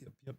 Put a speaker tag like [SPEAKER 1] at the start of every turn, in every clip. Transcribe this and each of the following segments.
[SPEAKER 1] Yep.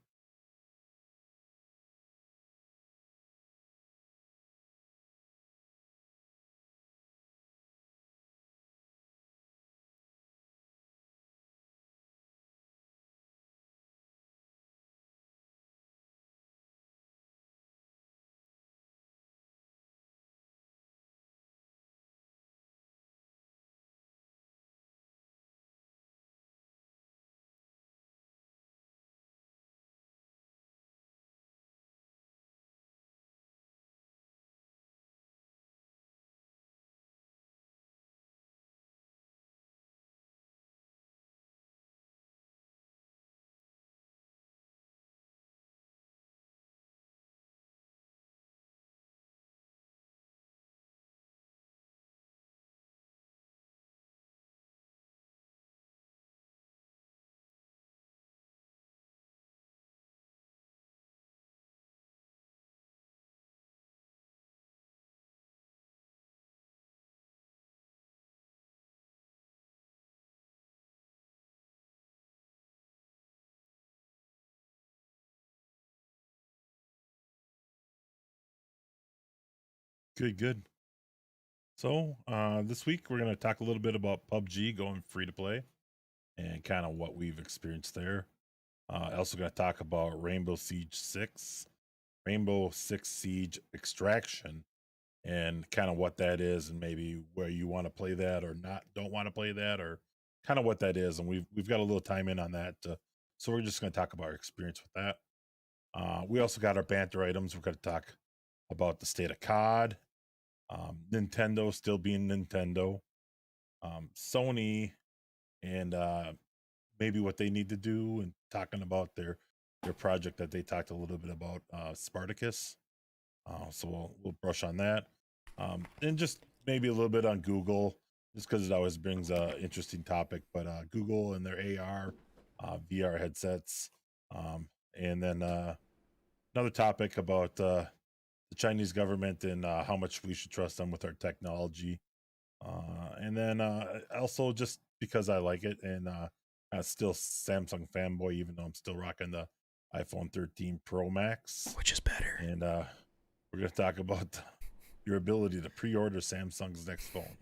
[SPEAKER 1] Good. So this week we're going to talk a little bit about PUBG going free to play and kind of what we've experienced there. Also going to talk about Rainbow Six Siege Extraction, and kind of what that is, and maybe where you want to play that or not, don't want to play that, or kind of what that is. And we've got a little time in on that, so we're just going to talk about our experience with that. We also got our banter items. We're going to talk about the state of COD, Nintendo still being Nintendo, Sony, and maybe what they need to do, and talking about their project that they talked a little bit about, Spartacus. So we'll brush on that, and just maybe a little bit on Google, just because it always brings a interesting topic. But Google and their AR, VR headsets, and then another topic about the Chinese government and how much we should trust them with our technology. And then also just because I like it, and I'm still Samsung fanboy, even though I'm still rocking the iPhone 13 Pro Max.
[SPEAKER 2] Which is better?
[SPEAKER 1] And we're going to talk about your ability to pre-order Samsung's next phone.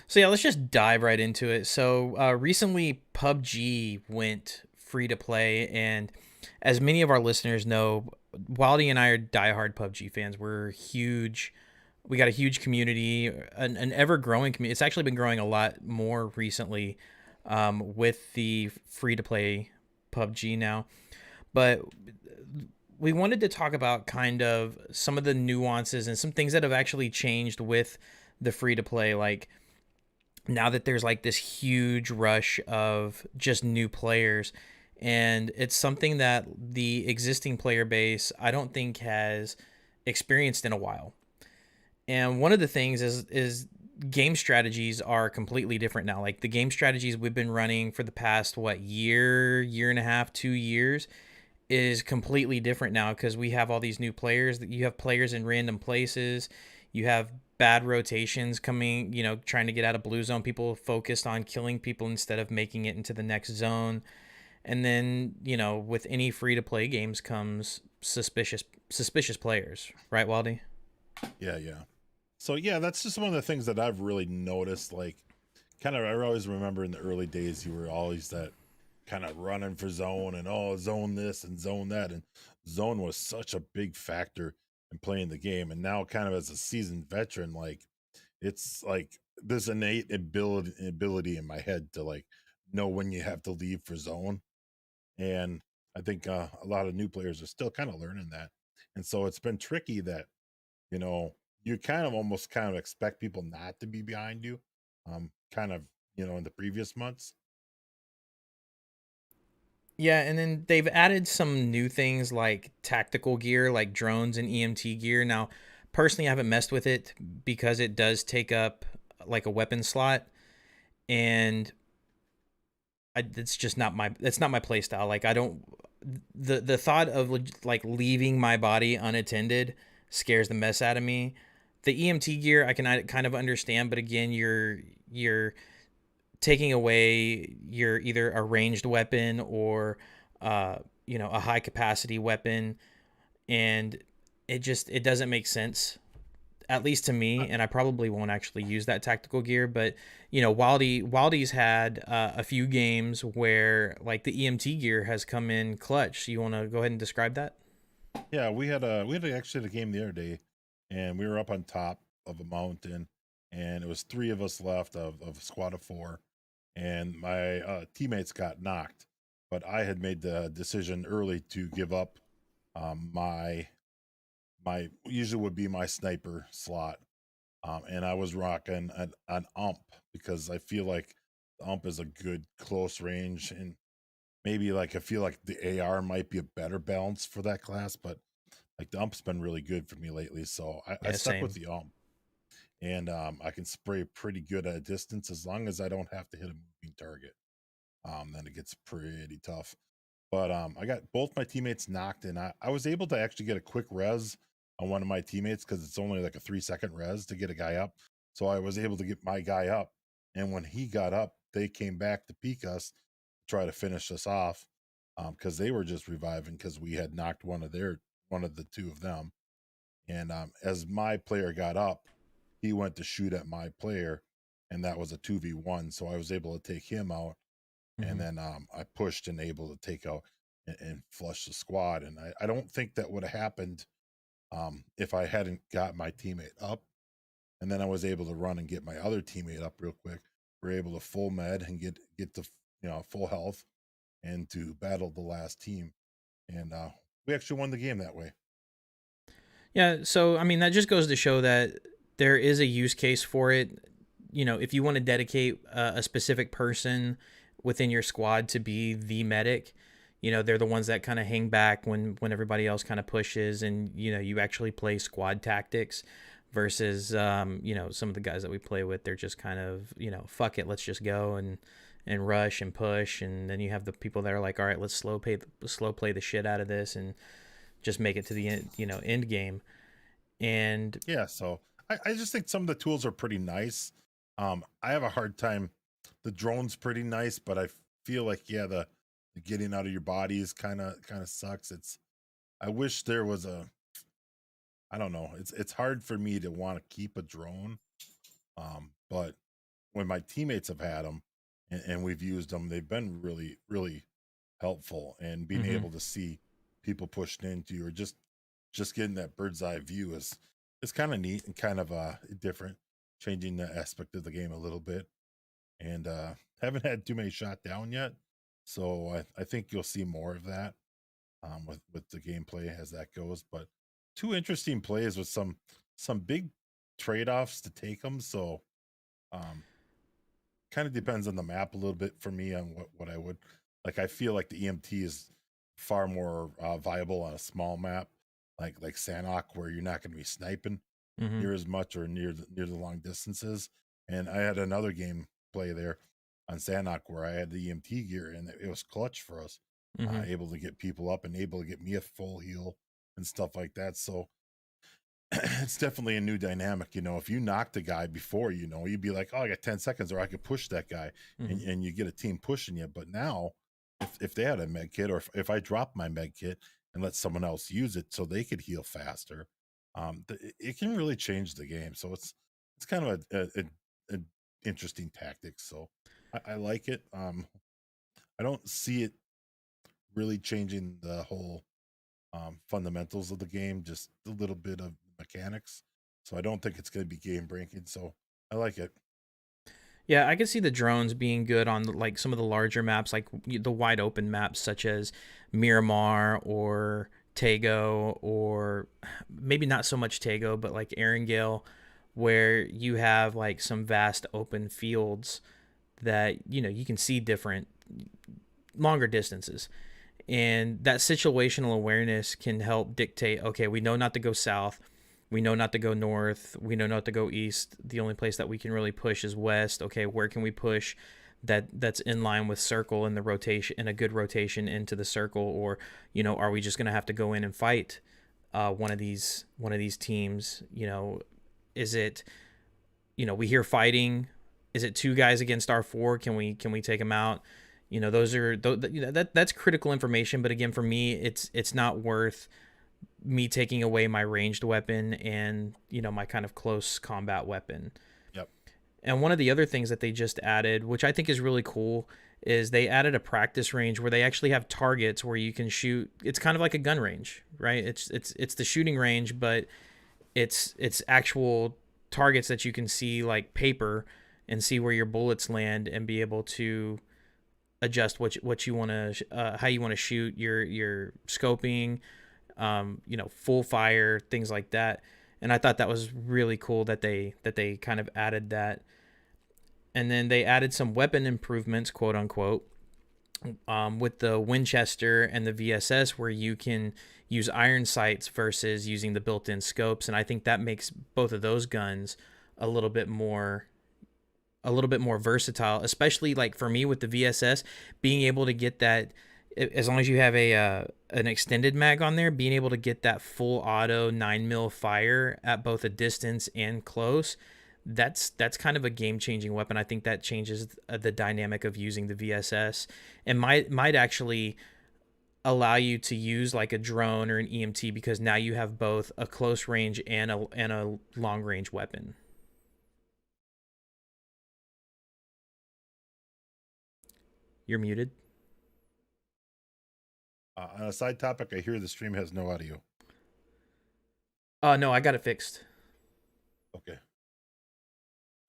[SPEAKER 2] So yeah, let's just dive right into it. So recently, PUBG went free to play, and as many of our listeners know, Wildy and I are diehard PUBG fans. We're huge. We got a huge community, an ever growing community. It's actually been growing a lot more recently with the free to play PUBG now. But we wanted to talk about kind of some of the nuances and some things that have actually changed with the free to play, like now that there's like this huge rush of just new players, and it's something that the existing player base I don't think has experienced in a while. And one of the things is game strategies are completely different now. Like the game strategies we've been running for the past year and a half, 2 years is completely different now because we have all these new players. That you have players in random places, you have bad rotations coming, trying to get out of blue zone, people focused on killing people instead of making it into the next zone. And then, with any free to play games comes suspicious players, right, Waldy?
[SPEAKER 1] Yeah. So yeah, that's just one of the things that I've really noticed. Like, kind of, I always remember in the early days, you were always that kind of running for zone, and zone this and zone that, and zone was such a big factor in playing the game. And now, kind of as a seasoned veteran, like, it's like this innate ability in my head to like know when you have to leave for zone. And I think a lot of new players are still kind of learning that, and so it's been tricky that, you know you kind of almost kind of expect people not to be behind you, kind of, in the previous months.
[SPEAKER 2] Yeah, and then they've added some new things like tactical gear, like drones and EMT gear. Now, personally, I haven't messed with it because it does take up like a weapon slot, and it's just not my play style. Like I don't the thought of like leaving my body unattended scares the mess out of me. The EMT gear I can kind of understand, but again, you're taking away your either a ranged weapon or a high capacity weapon, and it doesn't make sense, at least to me. And I probably won't actually use that tactical gear. But Wildy's had a few games where like the EMT gear has come in clutch. You want to go ahead and describe that?
[SPEAKER 1] Yeah, we had actually a game the other day, and we were up on top of a mountain, and it was three of us left of a squad of four, and my teammates got knocked, but I had made the decision early to give up my usually would be my sniper slot, and I was rocking an ump because I feel like the ump is a good close range, and maybe like I feel like the AR might be a better balance for that class, but like the ump's been really good for me lately, so I
[SPEAKER 2] Yeah,
[SPEAKER 1] stuck with
[SPEAKER 2] same.
[SPEAKER 1] the ump, and I can spray pretty good at a distance as long as I don't have to hit a moving target. Then it gets pretty tough. But I got both my teammates knocked, and I was able to actually get a quick res on one of my teammates because it's only like a 3 second res to get a guy up. So I was able to get my guy up, and when he got up, they came back to peek us, try to finish us off, because they were just reviving because we had knocked one of the two of them. And as my player got up, he went to shoot at my player, and that was a 2v1. So I was able to take him out, and
[SPEAKER 2] Hmm.
[SPEAKER 1] then I pushed and able to take out and flush the squad. And I don't think that would have happened if I hadn't got my teammate up, and then I was able to run and get my other teammate up real quick. We're able to full med and get to full health and to battle the last team, and we actually won the game that way.
[SPEAKER 2] Yeah, so I mean that just goes to show that there is a use case for it. If you want to dedicate a specific person within your squad to be the medic, they're the ones that kind of hang back when everybody else kind of pushes, and you actually play squad tactics versus some of the guys that we play with, they're just kind of, fuck it, let's just go and rush and push. And then you have the people that are like, all right, let's slow play the shit out of this and just make it to the end, end game. And
[SPEAKER 1] Yeah, so I just think some of the tools are pretty nice. I have a hard time. The drone's pretty nice, but I feel like the getting out of your body is kind of sucks. I wish there was a I don't know. It's hard for me to want to keep a drone. But when my teammates have had them and we've used them, they've been really really helpful. And being
[SPEAKER 2] mm-hmm,
[SPEAKER 1] able to see people pushing into you or just getting that bird's eye view is kind of neat and kind of different, changing the aspect of the game a little bit. And haven't had too many shot down yet, so I think you'll see more of that with the gameplay as that goes. But two interesting plays with some big trade-offs to take them. So um kind of depends on the map a little bit for me on what I would like. I feel like the EMT is far more viable on a small map like Sanok, where you're not going to be sniping
[SPEAKER 2] mm-hmm,
[SPEAKER 1] near as much or near the long distances. And I had another game play there on Sanok where I had the EMT gear, and it was clutch for us,
[SPEAKER 2] mm-hmm.
[SPEAKER 1] able to get people up and able to get me a full heal and stuff like that. So it's definitely a new dynamic. If you knocked a guy before, you'd be like, oh, I got 10 seconds or I could push that guy,
[SPEAKER 2] Mm-hmm.
[SPEAKER 1] and you get a team pushing you. But now, if they had a med kit, or if I drop my med kit and let someone else use it so they could heal faster, it can really change the game. So it's kind of a interesting tactic. So I like it. I don't see it really changing the whole fundamentals of the game, just a little bit of mechanics. So I don't think it's going to be game breaking. So I like it.
[SPEAKER 2] Yeah, I can see the drones being good on like some of the larger maps, like the wide open maps such as Miramar or Tago, or maybe not so much Tago, but like Erangel, where you have like some vast open fields that you can see different longer distances. And that situational awareness can help dictate, okay, we know not to go south, we know not to go north, we know not to go east, the only place that we can really push is west. Okay, where can we push that's in line with circle in the rotation, in a good rotation into the circle? Or are we just going to have to go in and fight one of these teams? Is it, we hear fighting, is it two guys against our four? Can we take them out? Those are that's critical information. But again, for me, it's not worth me taking away my ranged weapon and my kind of close combat weapon.
[SPEAKER 1] Yep.
[SPEAKER 2] And one of the other things that they just added, which I think is really cool, is they added a practice range where they actually have targets where you can shoot. It's kind of like a gun range, right? It's the shooting range, but it's actual targets that you can see like paper and see where your bullets land and be able to adjust what you want to how you want to shoot your scoping, full fire, things like that. And I thought that was really cool that they kind of added that. And then they added some weapon improvements, quote unquote, with the Winchester and the VSS, where you can use iron sights versus using the built-in scopes. And I think that makes both of those guns a little bit more versatile, especially like for me with the VSS, being able to get that, as long as you have an extended mag on there, being able to get that full auto 9mm fire at both a distance and close. That's kind of a game-changing weapon. I think that changes the dynamic of using the VSS, and might actually allow you to use like a drone or an EMT, because now you have both a close range and a long range weapon. You're muted.
[SPEAKER 1] On a side topic, I hear the stream has no audio.
[SPEAKER 2] No, I got it fixed.
[SPEAKER 1] Okay.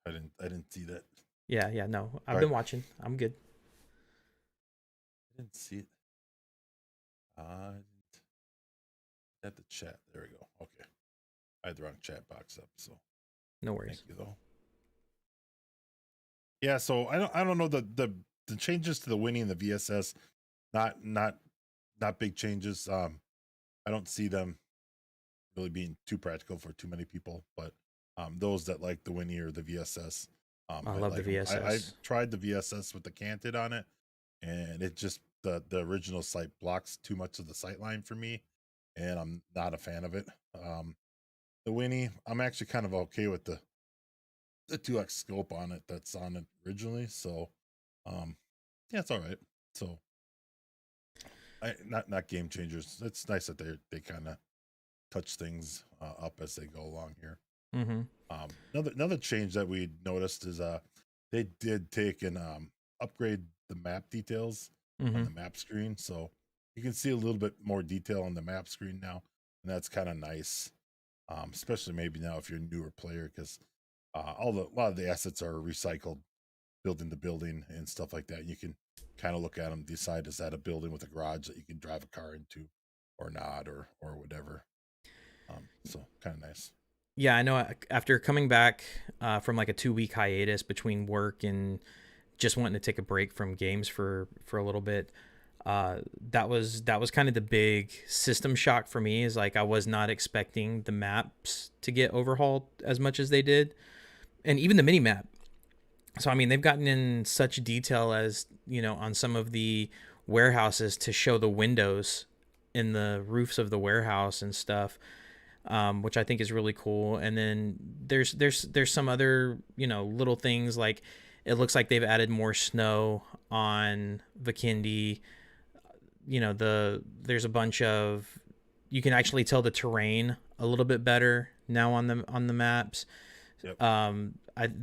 [SPEAKER 1] I didn't see that.
[SPEAKER 2] Yeah, no. I've been watching. I'm good.
[SPEAKER 1] I didn't see it. I had the chat. There we go. Okay. I had the wrong chat box up, so
[SPEAKER 2] no worries.
[SPEAKER 1] Thank you though. Yeah, so I don't know the changes to the Winnie and the VSS, not big changes. I don't see them really being too practical for too many people, but those that like the Winnie or the VSS,
[SPEAKER 2] I love
[SPEAKER 1] like
[SPEAKER 2] the VSS.
[SPEAKER 1] I tried the VSS with the canted on it, and it just the original sight blocks too much of the sight line for me, and I'm not a fan of it. The Winnie, I'm actually kind of okay with the 2x scope on it that's on it originally, so yeah, it's all right. So not game changers. It's nice that they kind of touch things up as they go along here.
[SPEAKER 2] Mm-hmm.
[SPEAKER 1] Another change that we noticed is they did take and upgrade the map details on the map screen, so you can see a little bit more detail on the map screen now, and that's kind of nice, especially maybe now if you're a newer player, because a lot of the assets are recycled, building the building and stuff like that. You can kind of look at them, decide, is that a building with a garage that you can drive a car into or not, or whatever. So kind of nice.
[SPEAKER 2] Yeah, I know. After coming back from like a 2-week hiatus between work and just wanting to take a break from games for a little bit, that was kind of the big system shock for me. Is like I was not expecting the maps to get overhauled as much as they did, and even the mini map. So I mean, they've gotten in such detail as on some of the warehouses to show the windows in the roofs of the warehouse and stuff. Which I think is really cool. And then there's some other little things, like it looks like they've added more snow on Vikendi. There's a bunch of, you can actually tell the terrain a little bit better now on the maps.
[SPEAKER 1] Yep.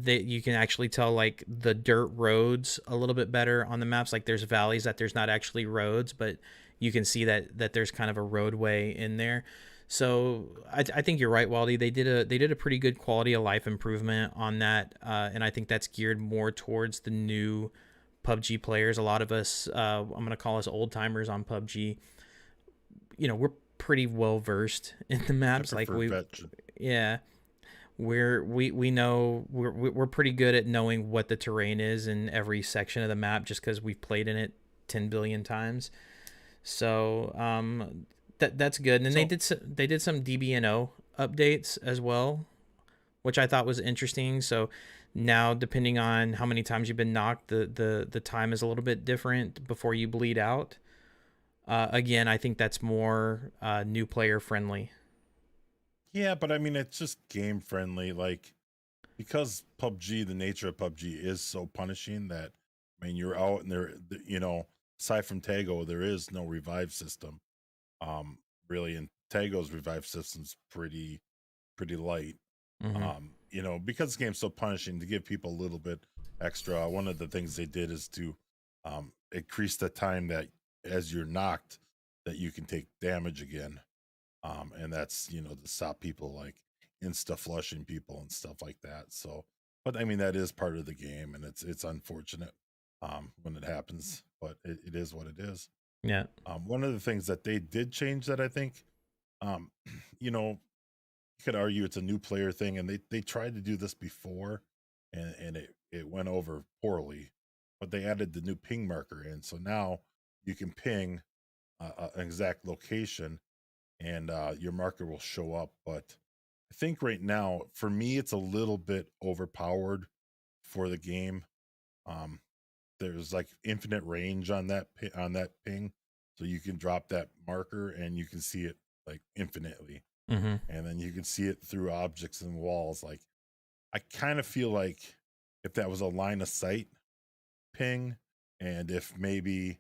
[SPEAKER 2] You can actually tell like the dirt roads a little bit better on the maps. Like there's valleys that there's not actually roads, but you can see that there's kind of a roadway in there. So I think you're right, Waldy. They did a pretty good quality of life improvement on that, and I think that's geared more towards the new PUBG players. A lot of us, I'm gonna call us old timers on PUBG. We're pretty well versed in the maps. Like we know we're pretty good at knowing what the terrain is in every section of the map, just because we've played in it 10 billion times. So that's good. And then they did some DBNO updates as well, which I thought was interesting. So now, depending on how many times you've been knocked, the time is a little bit different before you bleed out. Again, I think that's more new player friendly.
[SPEAKER 1] Yeah, but I mean, it's just game friendly. Like, because PUBG, the nature of PUBG is so punishing that I mean, you're out and aside from Tago, there is no revive system. Um, really, and Tago's revive system's pretty light.
[SPEAKER 2] Mm-hmm.
[SPEAKER 1] Because the game's so punishing, to give people a little bit extra. One of the things they did is to increase the time that as you're knocked, that you can take damage again. And that's to stop people like insta flushing people and stuff like that. So, but I mean that is part of the game, and it's unfortunate when it happens, but it is what it is.
[SPEAKER 2] Yeah.
[SPEAKER 1] One of the things that they did change that I think, um, you know, you could argue it's a new player thing, and they tried to do this before, and it went over poorly, but they added the new ping marker in, so now you can ping an exact location, and your marker will show up. But I think right now, for me, it's a little bit overpowered for the game. Um, there's like infinite range on that ping, so you can drop that marker and you can see it like infinitely,
[SPEAKER 2] Mm-hmm.
[SPEAKER 1] and then you can see it through objects and walls. Like I kind of feel like if that was a line of sight ping, and if maybe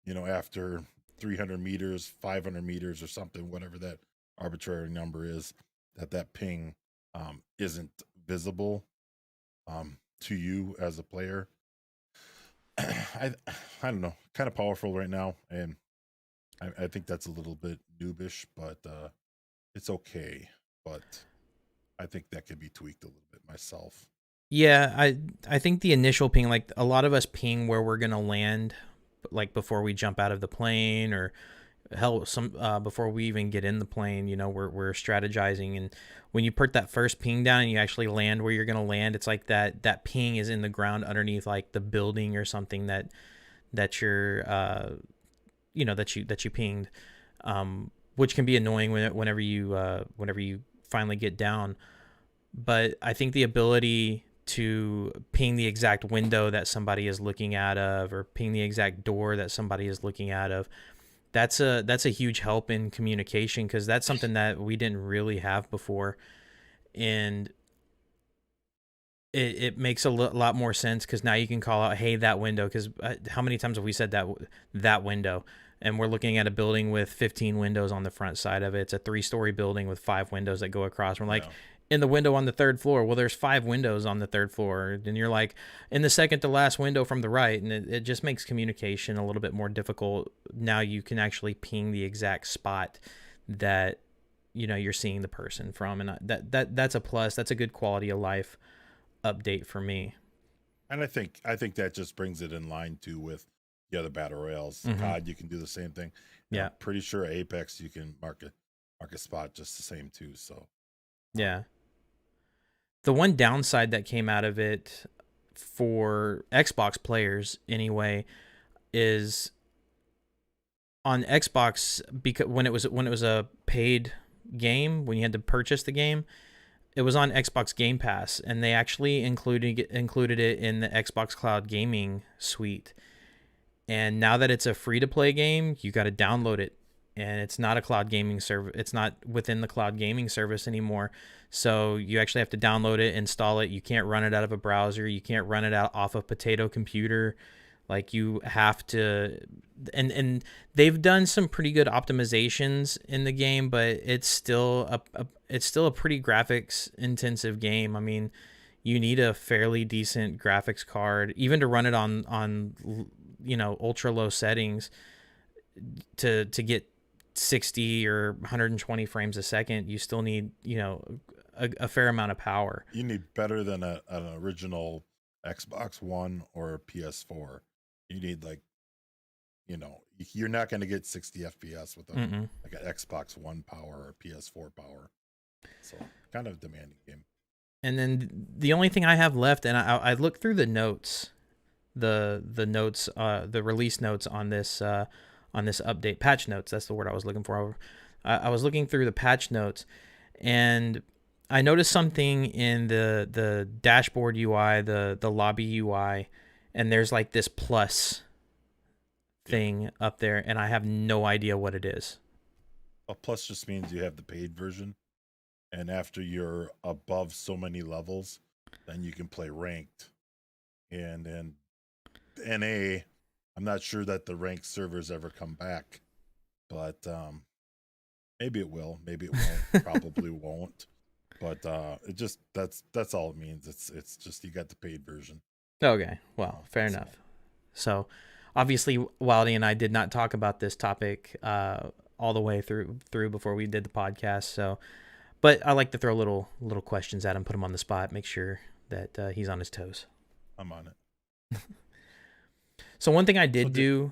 [SPEAKER 1] after 300 meters, 500 meters, or something, whatever that arbitrary number is, that ping isn't visible to you as a player. I don't know, kind of powerful right now, and I think that's a little bit noobish, but it's okay. But I think that could be tweaked a little bit myself.
[SPEAKER 2] Yeah, I think the initial ping, like a lot of us ping where we're gonna land, like before we jump out of the plane, or hell, some before we even get in the plane. We're strategizing, and when you put that first ping down and you actually land where you're gonna land, it's like that ping is in the ground underneath like the building or something that you're that you pinged, which can be annoying whenever you finally get down. But I think the ability to ping the exact window that somebody is looking out of, or ping the exact door that somebody is looking out of, that's a huge help in communication, because that's something that we didn't really have before. And it makes a lot more sense, because now you can call out, hey, that window. Because how many times have we said that window, and we're looking at a building with 15 windows on the front side of it. It's a 3-story building with 5 windows that go across. We're like,
[SPEAKER 1] Yeah.
[SPEAKER 2] in the window on the 3rd floor, well, there's 5 windows on the 3rd floor, and you're like, in the second to last window from the right. And it just makes communication a little bit more difficult. Now you can actually ping the exact spot that you're seeing the person from, and that's a plus. That's a good quality of life update for me.
[SPEAKER 1] And I think that just brings it in line too with the other battle royales.
[SPEAKER 2] Mm-hmm.
[SPEAKER 1] COD, you can do the same thing.
[SPEAKER 2] Yeah.
[SPEAKER 1] I'm pretty sure Apex, you can mark a spot just the same too. So
[SPEAKER 2] Yeah. The one downside that came out of it for Xbox players anyway is on Xbox, because when it was a paid game, when you had to purchase the game, it was on Xbox Game Pass, and they actually included it in the Xbox Cloud Gaming suite. And now that it's a free to play game, you got to download it, and it's not a cloud gaming service. It's not within the cloud gaming service anymore. So you actually have to download it, install it. You can't run it out of a browser. You can't run it out off a potato computer. Like, you have to, and they've done some pretty good optimizations in the game, but it's still a pretty graphics intensive game. I mean, you need a fairly decent graphics card even to run it on ultra low settings to get 60 or 120 frames a second. You still need a fair amount of power.
[SPEAKER 1] you need better than an original Xbox One or PS4. You need like you're not going to get 60 FPS with like an Xbox One power or PS4 power. So kind of demanding game.
[SPEAKER 2] And then the only thing I have left, and I looked through the notes, the notes, the release notes on this update, patch notes. That's the word I was looking for. I was looking through the patch notes, and I noticed something in the dashboard UI, the lobby UI, and there's like this plus thing up there, and I have no idea what it is.
[SPEAKER 1] A plus just means you have the paid version, and after you're above so many levels, then you can play ranked, and NA, I'm not sure that the ranked servers ever come back, but maybe it will, maybe it won't, probably won't. But it just that's all it means. It's just you got the paid version.
[SPEAKER 2] Okay, well, fair
[SPEAKER 1] So
[SPEAKER 2] enough. So, obviously, Wildy and I did not talk about this topic all the way through before we did the podcast. So, but I like to throw little questions at him, put him on the spot, make sure that he's on his toes.
[SPEAKER 1] I'm on it.
[SPEAKER 2] So
[SPEAKER 1] So did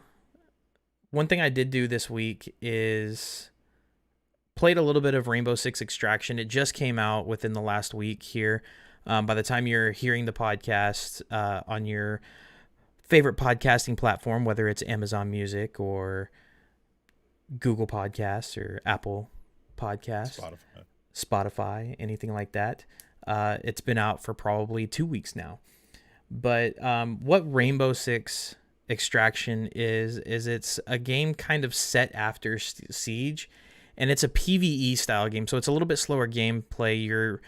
[SPEAKER 2] one thing I did do this week is played a little bit of Rainbow Six Extraction. It just came out within the last week here. By the time you're hearing the podcast on your favorite podcasting platform, whether it's Amazon Music or Google Podcasts or Apple Podcasts,
[SPEAKER 1] Spotify?
[SPEAKER 2] Spotify, anything like that, it's been out for probably 2 weeks now. But what Rainbow Six Extraction is it's a game kind of set after Siege, and it's a PvE style game, so it's a little bit slower gameplay.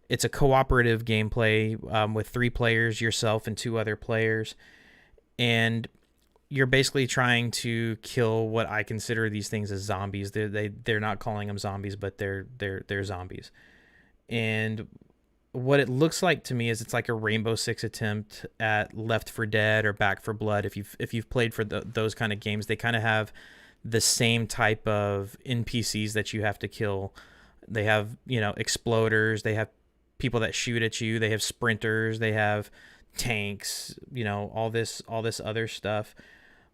[SPEAKER 2] It's a cooperative gameplay with 3 players, yourself and 2 other players, and you're basically trying to kill what I consider these things as zombies. They're not calling them zombies, but they're zombies. And what it looks like to me is it's like a Rainbow Six attempt at Left 4 Dead or Back 4 Blood. If you've played for those kind of games, they kind of have the same type of NPCs that you have to kill. They have exploders. They have people that shoot at you. They have sprinters. They have tanks. All this other stuff.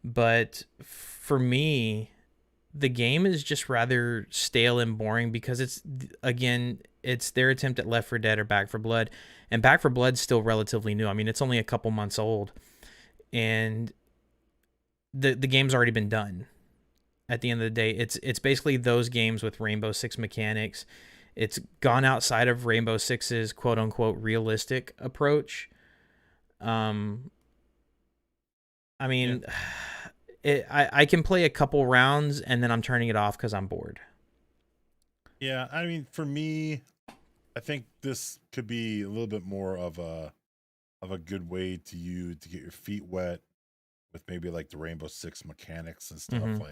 [SPEAKER 2] But for me, the game is just rather stale and boring because it's their attempt at Left 4 Dead or Back 4 Blood, and Back 4 Blood's still relatively new. I mean, it's only a couple months old, and the game's already been done. At the end of the day, it's basically those games with Rainbow Six mechanics. It's gone outside of Rainbow Six's quote unquote realistic approach. Um, I
[SPEAKER 1] Yeah.
[SPEAKER 2] mean, I can play a couple rounds and then I'm turning it off because I'm bored.
[SPEAKER 1] Yeah, I mean, for me, I think this could be a little bit more of a good way to you to get your feet wet with maybe like the Rainbow Six mechanics and stuff.
[SPEAKER 2] Mm-hmm.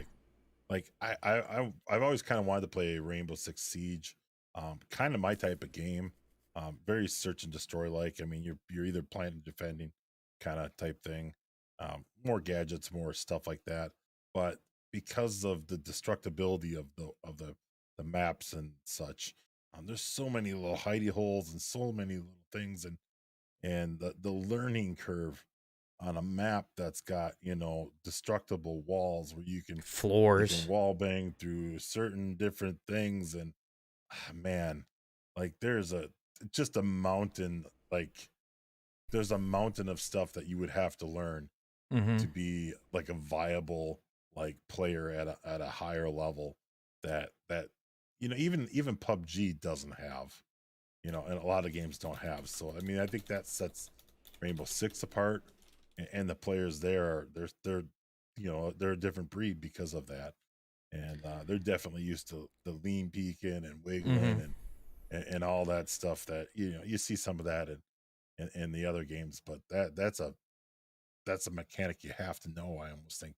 [SPEAKER 1] I've always kind of wanted to play Rainbow Six Siege, kind of my type of game. Very search and destroy like. I mean, you're either planting defending kind of type thing. More gadgets, more stuff like that. But because of the destructibility of the maps and such, there's so many little hidey holes and so many little things, and the learning curve on a map that's got destructible walls where you can
[SPEAKER 2] Floors.
[SPEAKER 1] wall bang through certain different things. And man, like there's a just a mountain, like there's a mountain of stuff that you would have to learn
[SPEAKER 2] Mm-hmm.
[SPEAKER 1] to be like a viable like player at a higher level that even PUBG doesn't have, and a lot of games don't have. So I mean, I think that sets Rainbow Six apart, and the players there they're a different breed because of that, and they're definitely used to the lean peeking and
[SPEAKER 2] Mm-hmm.
[SPEAKER 1] wiggling and all that stuff that you see some of that in the other games, but that's a mechanic you have to know. I almost think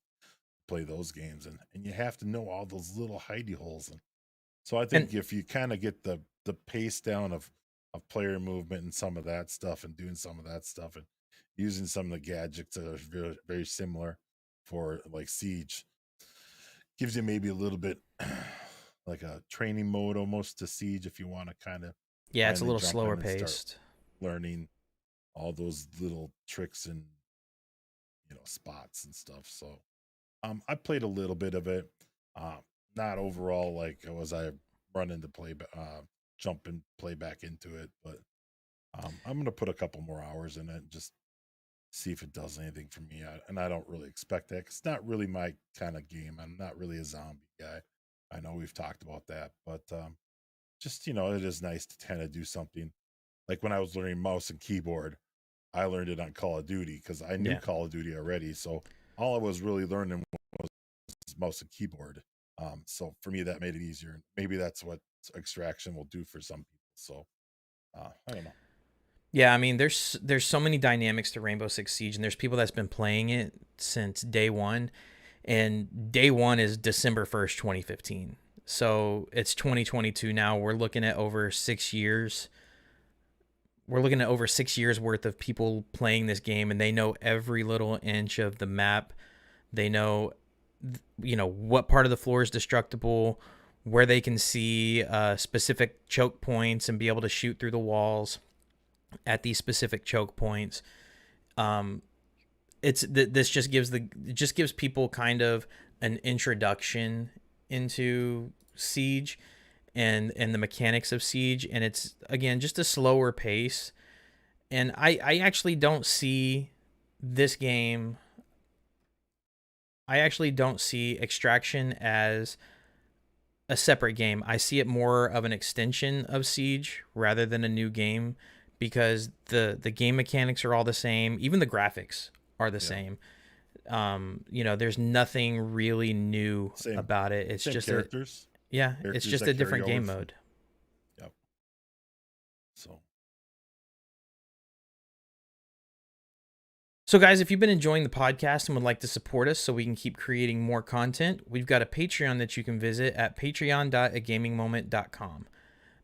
[SPEAKER 1] play those games, and you have to know all those little hidey holes. And so I
[SPEAKER 2] And
[SPEAKER 1] think if you kind of get the pace down of player movement and some of that stuff and doing some of that stuff and using some of the gadgets that are very, very similar for like Siege, gives you maybe a little bit like a training mode almost to Siege if you want to kind of
[SPEAKER 2] yeah, it's a
[SPEAKER 1] finally
[SPEAKER 2] little
[SPEAKER 1] jump
[SPEAKER 2] slower
[SPEAKER 1] in and start
[SPEAKER 2] paced.
[SPEAKER 1] learning all those little tricks and spots and stuff. So I played a little bit of it. Uh, Not overall like I run into jump and play back into it, but I'm gonna put a couple more hours in it and just see if it does anything for me. And I don't really expect that 'cause it's not really my kind of game. I'm not really a zombie guy. I know we've talked about that, but just it is nice to kind of do something like when I was learning mouse and keyboard. I learned it on Call of Duty because I knew
[SPEAKER 2] Yeah.
[SPEAKER 1] Call of Duty already. So all I was really learning was mouse and keyboard. So for me, that made it easier. Maybe that's what extraction will do for some people. So I don't know.
[SPEAKER 2] Yeah, I mean, there's so many dynamics to Rainbow Six Siege, and there's people that's been playing it since day one, and day one is December 1st, 2015. So it's 2022 now. We're looking at over 6 years. We're looking at over 6 years worth of people playing this game, and they know every little inch of the map. They know, what part of the floor is destructible, where they can see specific choke points and be able to shoot through the walls at these specific choke points. Um, this just gives people kind of an introduction into Siege and the mechanics of Siege, and it's again just a slower pace. And I actually don't see this game. I actually don't see Extraction as a separate game. I see it more of an extension of Siege rather than a new game, because the game mechanics are all the same. Even the graphics are the same. There's nothing really new about it. It's
[SPEAKER 1] Same
[SPEAKER 2] just
[SPEAKER 1] characters.
[SPEAKER 2] it's just a different game mode.
[SPEAKER 1] Yep.
[SPEAKER 2] So guys, if you've been enjoying the podcast and would like to support us so we can keep creating more content, we've got a Patreon that you can visit at patreon.agamingmoment.com.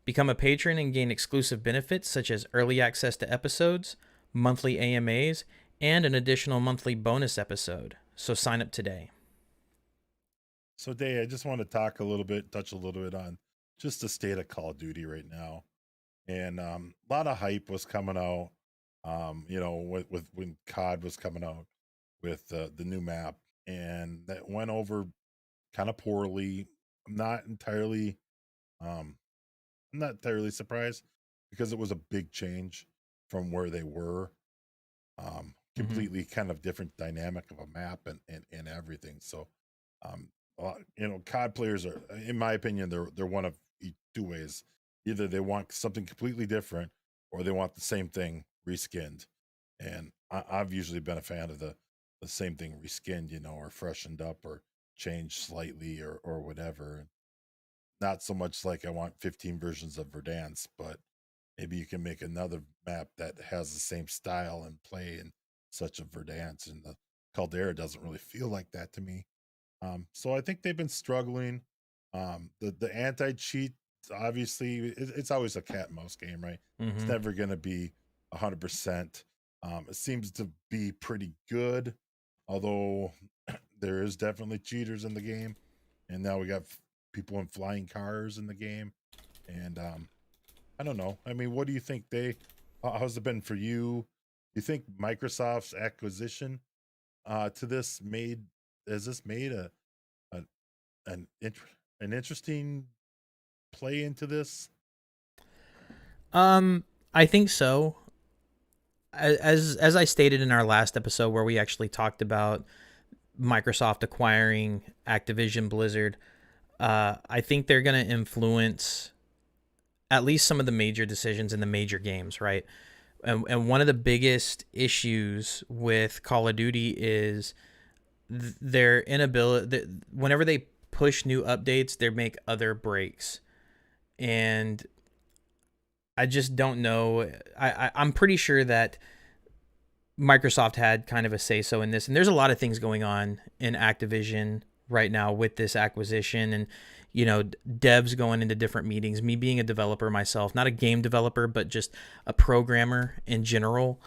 [SPEAKER 2] Become a patron and gain exclusive benefits such as early access to episodes, monthly AMAs, and an additional monthly bonus episode. So sign up today.
[SPEAKER 1] So Day, I just want to touch a little bit on just the state of Call of Duty right now. And a lot of hype was coming out, with when COD was coming out with the new map, and that went over kind of poorly. I'm not entirely um I'm not entirely surprised, because it was a big change from where they were. Completely kind of different dynamic of a map and everything. So COD players are, in my opinion, they're one of two ways. Either they want something completely different, or they want the same thing reskinned. And I've usually been a fan of the same thing reskinned, or freshened up, or changed slightly, or whatever. Not so much like I want 15 versions of Verdansk, but maybe you can make another map that has the same style and play and such of Verdansk. And the Caldera doesn't really feel like that to me. So I think they've been struggling. The anti cheat, obviously, it's always a cat and mouse game, right? It's never going to be 100%. It seems to be pretty good, although there is definitely cheaters in the game. And now we got people in flying cars in the game. And I don't know. I mean, what do you think how's it been for you? Do you think Microsoft's acquisition to this has this made a an interesting play into this?
[SPEAKER 2] I think so. As I stated in our last episode, where we actually talked about Microsoft acquiring Activision Blizzard, I think they're going to influence at least some of the major decisions in the major games, right? And one of the biggest issues with Call of Duty is their inability. Whenever they push new updates, they make other breaks, and I just don't know. I'm pretty sure that Microsoft had kind of a say so in this, and there's a lot of things going on in Activision right now with this acquisition, and devs going into different meetings. Me being a developer myself, not a game developer, but just a programmer in general.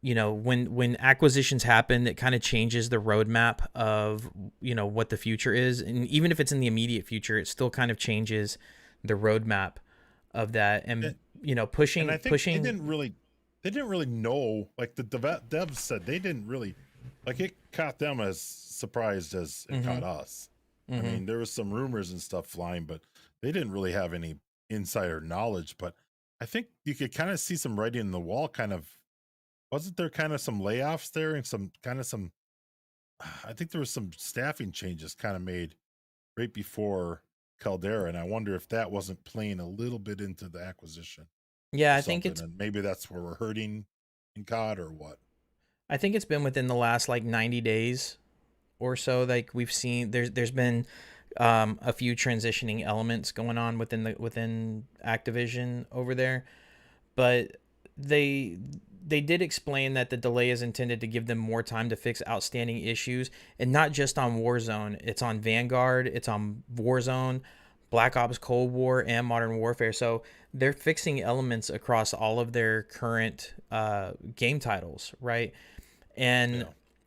[SPEAKER 2] When acquisitions happen, it kind of changes the roadmap of what the future is, and even if it's in the immediate future, it still kind of changes the roadmap of that. And pushing.
[SPEAKER 1] And I think
[SPEAKER 2] pushing.
[SPEAKER 1] They didn't really know. Like the devs said, they didn't really, like, it caught them as surprised as it caught us. I mean, there was some rumors and stuff flying, but they didn't really have any insider knowledge. But I think you could kind of see some writing in the wall. Kind of, wasn't there kind of some layoffs there, and I think there was some staffing changes kind of made right before Caldera, and I wonder if that wasn't playing a little bit into the acquisition.
[SPEAKER 2] Yeah, I think
[SPEAKER 1] and maybe that's where we're hurting in COD, or what.
[SPEAKER 2] I think it's been within the last like 90 days or so. Like we've seen, there's been a few transitioning elements going on within Activision over there, but they they did explain that the delay is intended to give them more time to fix outstanding issues, and not just on Warzone. It's on Vanguard, it's on Warzone, Black Ops Cold War, and Modern Warfare. So they're fixing elements across all of their current game titles, right? And
[SPEAKER 1] Yeah.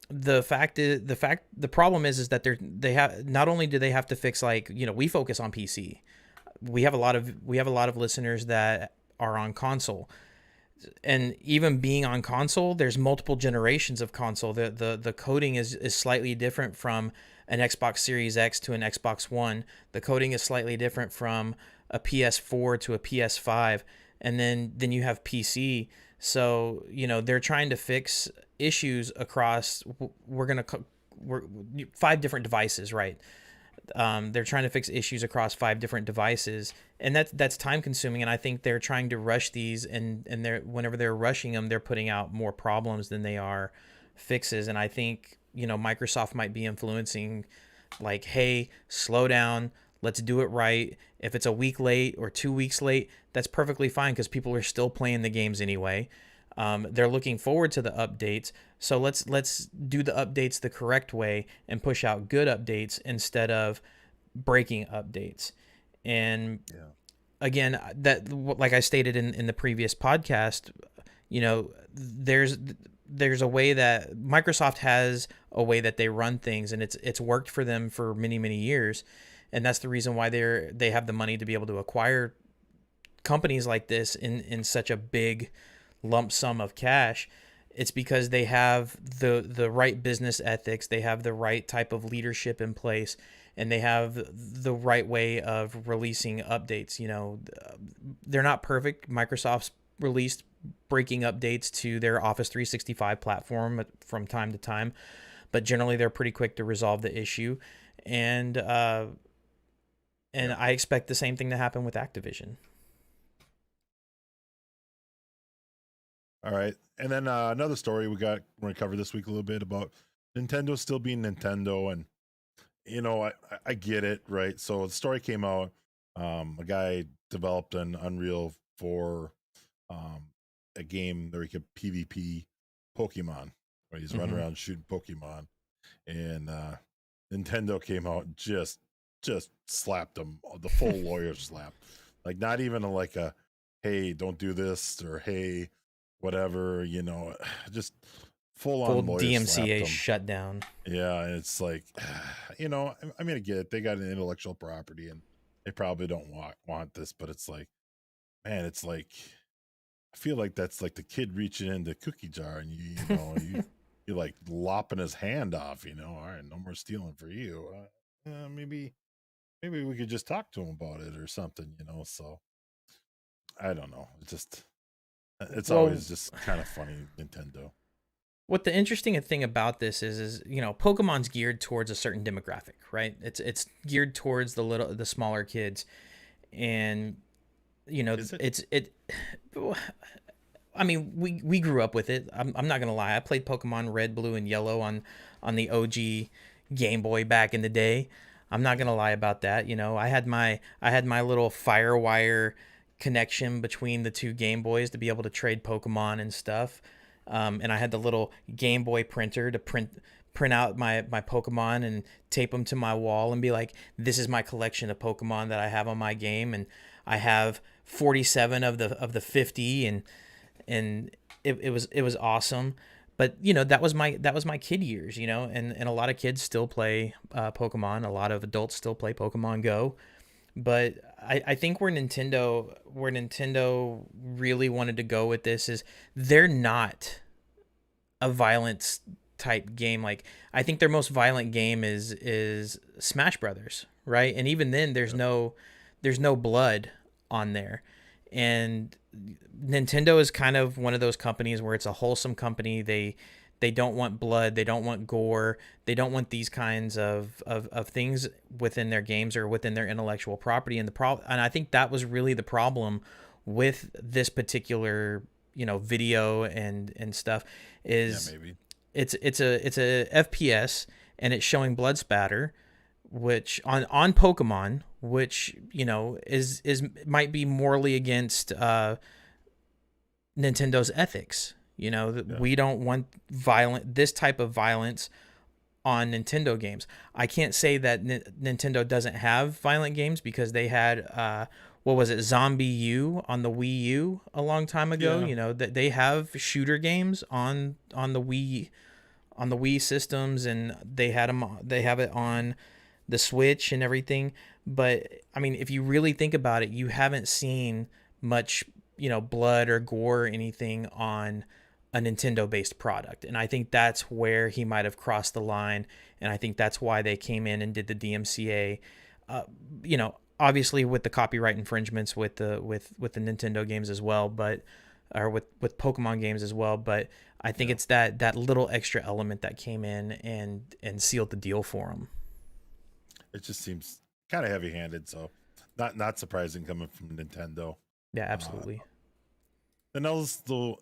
[SPEAKER 2] the problem is that they have, not only do they have to fix, like, we focus on PC. We have a lot of listeners that are on console, and even being on console, there's multiple generations of console. The coding is slightly different from an Xbox Series X to an Xbox One. The coding is slightly different from a PS4 to a PS5, and then you have PC. So they're trying to fix issues across. We're 5 different devices, right? They're trying to fix issues across 5 different devices, and that's time consuming. And I think they're trying to rush these, and whenever they're rushing them, they're putting out more problems than they are fixes. And I think Microsoft might be influencing, like, hey, slow down, let's do it right. If it's a week late or 2 weeks late, that's perfectly fine, because people are still playing the games anyway. They're looking forward to the updates, so let's do the updates the correct way and push out good updates instead of breaking updates. And
[SPEAKER 1] Yeah.
[SPEAKER 2] again, that, like I stated in the previous podcast, there's a way that Microsoft has a way that they run things, and it's worked for them for many years, and that's the reason why they have the money to be able to acquire companies like this in such a big lump sum of cash. It's because they have the right business ethics, they have the right type of leadership in place, and they have the right way of releasing updates. They're not perfect. Microsoft's released breaking updates to their Office 365 platform from time to time, but generally they're pretty quick to resolve the issue. And
[SPEAKER 1] Yeah.
[SPEAKER 2] I expect the same thing to happen with Activision.
[SPEAKER 1] All right. And then another story we're going to cover this week a little bit about Nintendo still being Nintendo. And, I get it, right? So the story came out. A guy developed an Unreal for a game where he could PvP Pokemon, right? He's running around shooting Pokemon. And Nintendo came out and just slapped him, the full lawyer slap. Like, not even like a, hey, don't do this, or hey, whatever, just full
[SPEAKER 2] Full
[SPEAKER 1] on lawyer slapped
[SPEAKER 2] DMCA
[SPEAKER 1] them.
[SPEAKER 2] shutdown.
[SPEAKER 1] Yeah, and it's like, I mean, I get it. They got an intellectual property, and they probably don't want this, but it's like, man, it's like, I feel like that's like the kid reaching in the cookie jar, and you're like lopping his hand off. All right, no more stealing for you. Maybe we could just talk to him about it or something. So I don't know. It's
[SPEAKER 2] Well,
[SPEAKER 1] always just kind of funny, Nintendo.
[SPEAKER 2] what the interesting thing about this is Pokemon's geared towards a certain demographic, right? It's geared towards the smaller kids, and
[SPEAKER 1] Is it?
[SPEAKER 2] it. I mean, we grew up with it. I'm not gonna lie. I played Pokemon Red, Blue, and Yellow on the OG Game Boy back in the day. I'm not gonna lie about that. I had my little Firewire connection between the two Game Boys to be able to trade Pokemon and stuff. And I had the little Game Boy printer to print out my Pokemon and tape them to my wall and be like, this is my collection of Pokemon that I have on my game, and I have 47 of the 50, and it was awesome. But that was my kid years, and a lot of kids still play Pokemon. A lot of adults still play Pokemon Go. But I think where Nintendo really wanted to go with this is they're not a violence type game. Like, I think their most violent game is Smash Brothers, right? And even then there's
[SPEAKER 1] Yep.
[SPEAKER 2] no blood on there. And Nintendo is kind of one of those companies where it's a wholesome company. They don't want blood, they don't want gore, they don't want these kinds of things within their games or within their intellectual property. And I think that was really the problem with this particular video and stuff
[SPEAKER 1] Yeah,
[SPEAKER 2] is
[SPEAKER 1] maybe.
[SPEAKER 2] it's a FPS, and it's showing blood spatter, which on Pokemon, which is might be morally against Nintendo's ethics. You know, that
[SPEAKER 1] Yeah.
[SPEAKER 2] we don't want this type of violence on Nintendo games. I can't say that Nintendo doesn't have violent games because they had what was it, Zombie U on the Wii U a long time ago.
[SPEAKER 1] Yeah.
[SPEAKER 2] You know that they have shooter games on the Wii systems, and they have it on the Switch and everything. But I mean, if you really think about it, you haven't seen much, blood or gore or anything on a Nintendo based product. And I think that's where he might have crossed the line. And I think that's why they came in and did the DMCA. Obviously with the copyright infringements with the Nintendo games as well, but or with Pokemon games as well. But I think
[SPEAKER 1] Yeah.
[SPEAKER 2] it's that little extra element that came in and sealed the deal for them.
[SPEAKER 1] It just seems kind of heavy handed. So not surprising coming from Nintendo.
[SPEAKER 2] Yeah,
[SPEAKER 1] Uh,
[SPEAKER 2] absolutely.
[SPEAKER 1] and also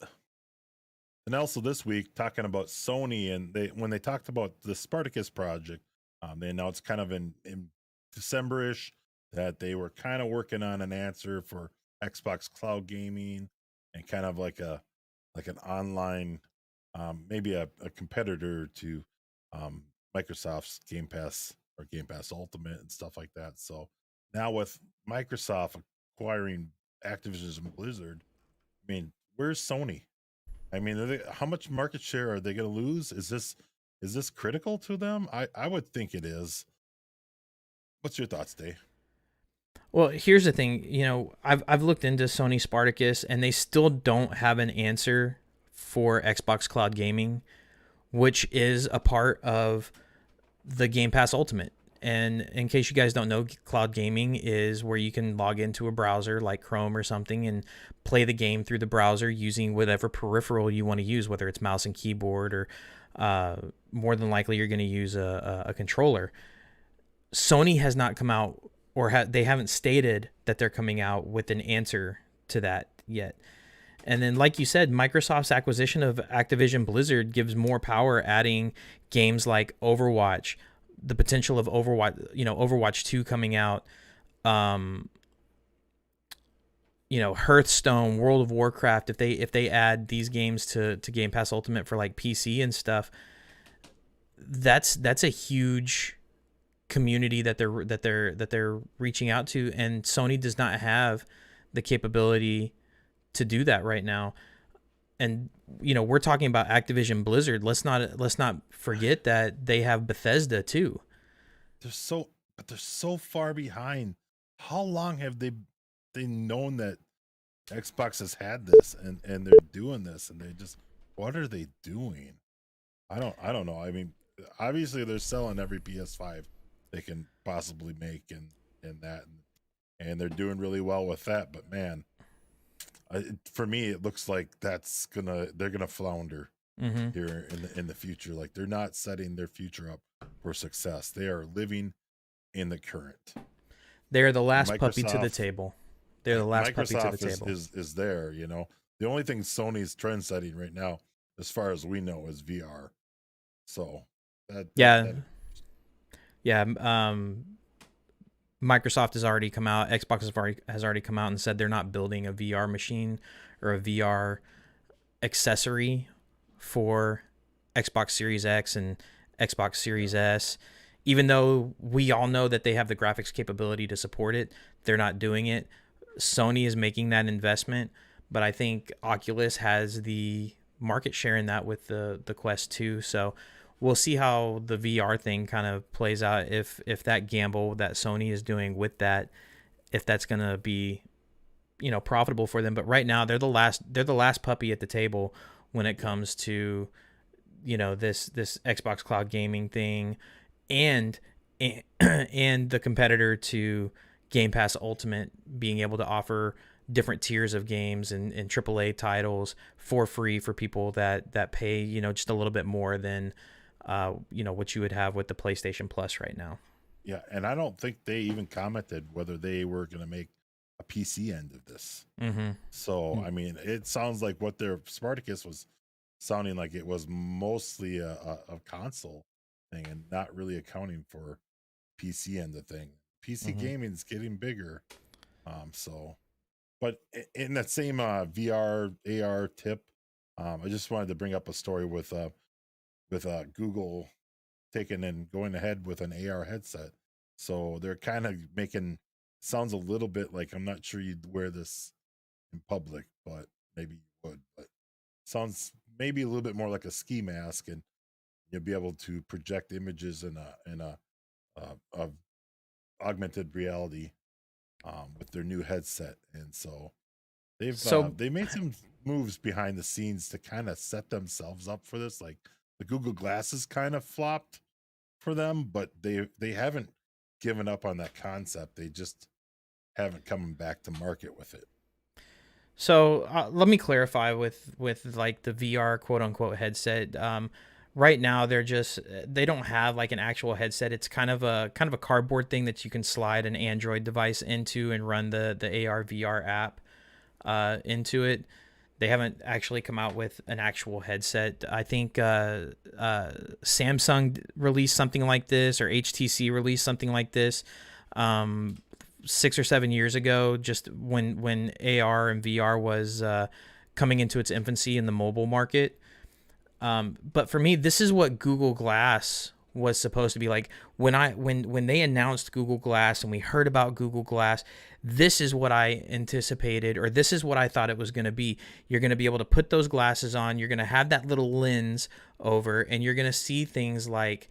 [SPEAKER 1] and also this week talking about Sony, and they when they talked about the Spartacus project, they announced kind of in December-ish that they were kind of working on an answer for Xbox cloud gaming and kind of like an online, maybe a competitor to um, Microsoft's Game Pass or Game Pass Ultimate and stuff like that. So now with Microsoft acquiring Activision Blizzard, I mean, where's Sony? I mean, how much market share are they going to lose? Is this critical to them? I would think it is. What's your thoughts, Dave?
[SPEAKER 2] Well, here's the thing. I've looked into Sony Spartacus, and they still don't have an answer for Xbox Cloud Gaming, which is a part of the Game Pass Ultimate. And in case you guys don't know, cloud gaming is where you can log into a browser like Chrome or something and play the game through the browser using whatever peripheral you want to use, whether it's mouse and keyboard or more than likely you're going to use a controller. Sony has not come out, or they haven't stated that they're coming out with an answer to that yet. And then, like you said, Microsoft's acquisition of Activision Blizzard gives more power, adding games like Overwatch, the potential of Overwatch 2 coming out, um, Hearthstone, World of Warcraft. If they add these games to Game Pass Ultimate for like PC and stuff, that's a huge community that they're reaching out to, and Sony does not have the capability to do that right now. And we're talking about Activision Blizzard. Let's not forget that they have Bethesda too.
[SPEAKER 1] They're so but they're so far behind. How long have they known that Xbox has had this and they're doing this and they just what are they doing? I don't know. I mean, obviously they're selling every PS5 they can possibly make and that and they're doing really well with that. But man, for me, it looks like they're gonna flounder
[SPEAKER 2] Mm-hmm.
[SPEAKER 1] here in the future. Like they're not setting their future up for success. They are living in the current.
[SPEAKER 2] They're the last puppy to the
[SPEAKER 1] Microsoft,
[SPEAKER 2] table. They're the last puppy to the
[SPEAKER 1] Microsoft
[SPEAKER 2] table.
[SPEAKER 1] is there. You know, the only thing Sony's trend setting right now, as far as we know, is VR. So
[SPEAKER 2] Yeah,
[SPEAKER 1] that
[SPEAKER 2] yeah. Microsoft has already come out. Xbox has already come out and said they're not building a VR machine or a VR accessory for Xbox Series X and Xbox Series S. Even though we all know that they have the graphics capability to support it, they're not doing it. Sony is making that investment, but I think Oculus has the market share in that with the Quest 2. So we'll see how the VR thing kind of plays out, if that gamble that Sony is doing with that, if that's going to be profitable for them. But right now they're the last puppy at the table when it
[SPEAKER 1] yeah.
[SPEAKER 2] comes to this Xbox cloud gaming thing, and and the competitor to Game Pass Ultimate being able to offer different tiers of games and AAA titles for free for people that pay just a little bit more than what you would have with the PlayStation Plus right now.
[SPEAKER 1] Yeah, and I don't think they even commented whether they were going to make a PC end of this.
[SPEAKER 2] Mm-hmm.
[SPEAKER 1] So, I mean, it sounds like what their Spartacus was sounding like it was mostly a console thing and not really accounting for PC end of thing. PC
[SPEAKER 2] Mm-hmm.
[SPEAKER 1] gaming is getting bigger. So But in that same VR AR tip, I just wanted to bring up a story with Google taking and going ahead with an AR headset. So they're kind of making sounds a little bit like, I'm not sure you'd wear this in public, but maybe you would. But sounds maybe a little bit more like a ski mask, and you'll be able to project images in a augmented reality with their new headset. And so
[SPEAKER 2] So
[SPEAKER 1] they made some moves behind the scenes to kind of set themselves up for this. Like the Google Glasses kind of flopped for them, but they haven't given up on that concept. They just haven't come back to market with it.
[SPEAKER 2] let me clarify with like the VR quote unquote headset. Right now they don't have like an actual headset. It's kind of a cardboard thing that you can slide an Android device into and run the AR VR app into it. They haven't actually come out with an actual headset. I think Samsung released something like this, or HTC released something like this 6 or 7 years ago, just when AR and VR was coming into its infancy in the mobile market. But for me, this is what Google Glass was supposed to be like. When they announced Google Glass and we heard about Google Glass, this is what I anticipated, or this is what I thought it was going to be. You're going to be able to put those glasses on, you're going to have that little lens over, and you're going to see things like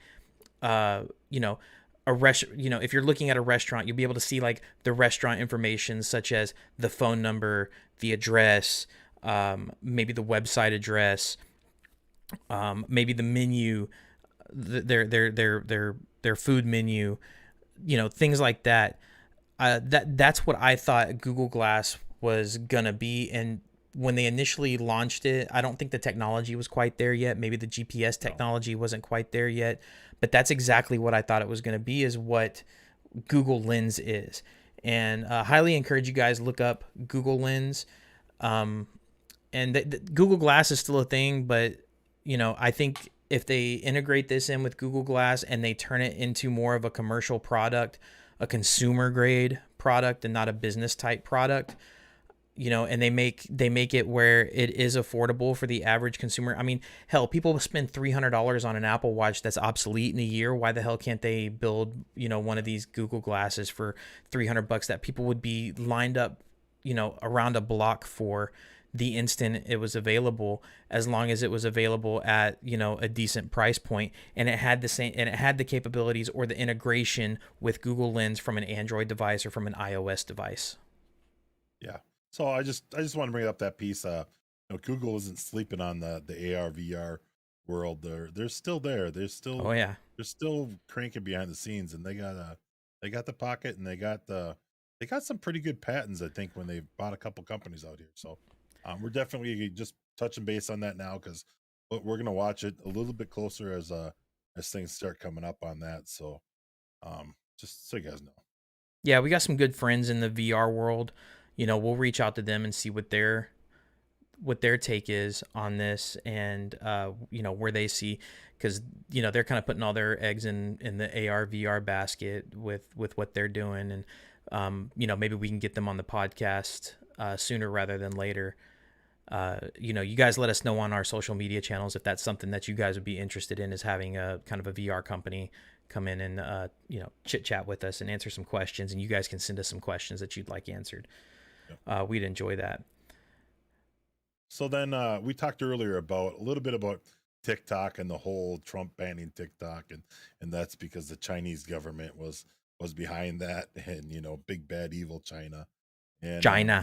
[SPEAKER 2] you know, if you're looking at a restaurant, you'll be able to see like the restaurant information, such as the phone number, the address, maybe the website address, maybe the menu, their food menu, things like that. That's what I thought Google Glass was gonna be. And when they initially launched it, I don't think the technology was quite there yet. Maybe the GPS
[SPEAKER 1] No.
[SPEAKER 2] technology wasn't quite there yet, but that's exactly what I thought it was gonna be. Is what Google Lens is. And highly encourage you guys look up Google Lens. Um, and Google Glass is still a thing, but I think if they integrate this in with Google Glass and they turn it into more of a commercial product, a consumer grade product, and not a business type product, and they make it where it is affordable for the average consumer. I mean, hell, people spend $300 on an Apple Watch that's obsolete in a year. Why the hell can't they build one of these Google Glasses for $300 that people would be lined up around a block for the instant it was available, as long as it was available at a decent price point, and it had the capabilities or the integration with Google Lens from an Android device or from an iOS device.
[SPEAKER 1] Yeah. So I just want to bring up that piece. Google isn't sleeping on the AR VR world. They're still there.
[SPEAKER 2] Oh yeah.
[SPEAKER 1] They're still cranking behind the scenes, and they got the pocket, and they got some pretty good patents, I think, when they bought a couple companies out here. So we're definitely just touching base on that now, because we're gonna watch it a little bit closer as things start coming up on that. So just so you guys know.
[SPEAKER 2] Yeah, we got some good friends in the VR world. We'll reach out to them and see what their take is on this, and where they see, because they're kind of putting all their eggs in the AR VR basket with what they're doing. And maybe we can get them on the podcast sooner rather than later. You guys let us know on our social media channels if that's something that you guys would be interested in, is having a kind of a VR company come in and chit chat with us and answer some questions, and you guys can send us some questions that you'd like answered. We'd enjoy that.
[SPEAKER 1] So then we talked earlier about a little bit about TikTok and the whole Trump banning TikTok, and that's because the Chinese government was behind that, and big bad evil China. And
[SPEAKER 2] China.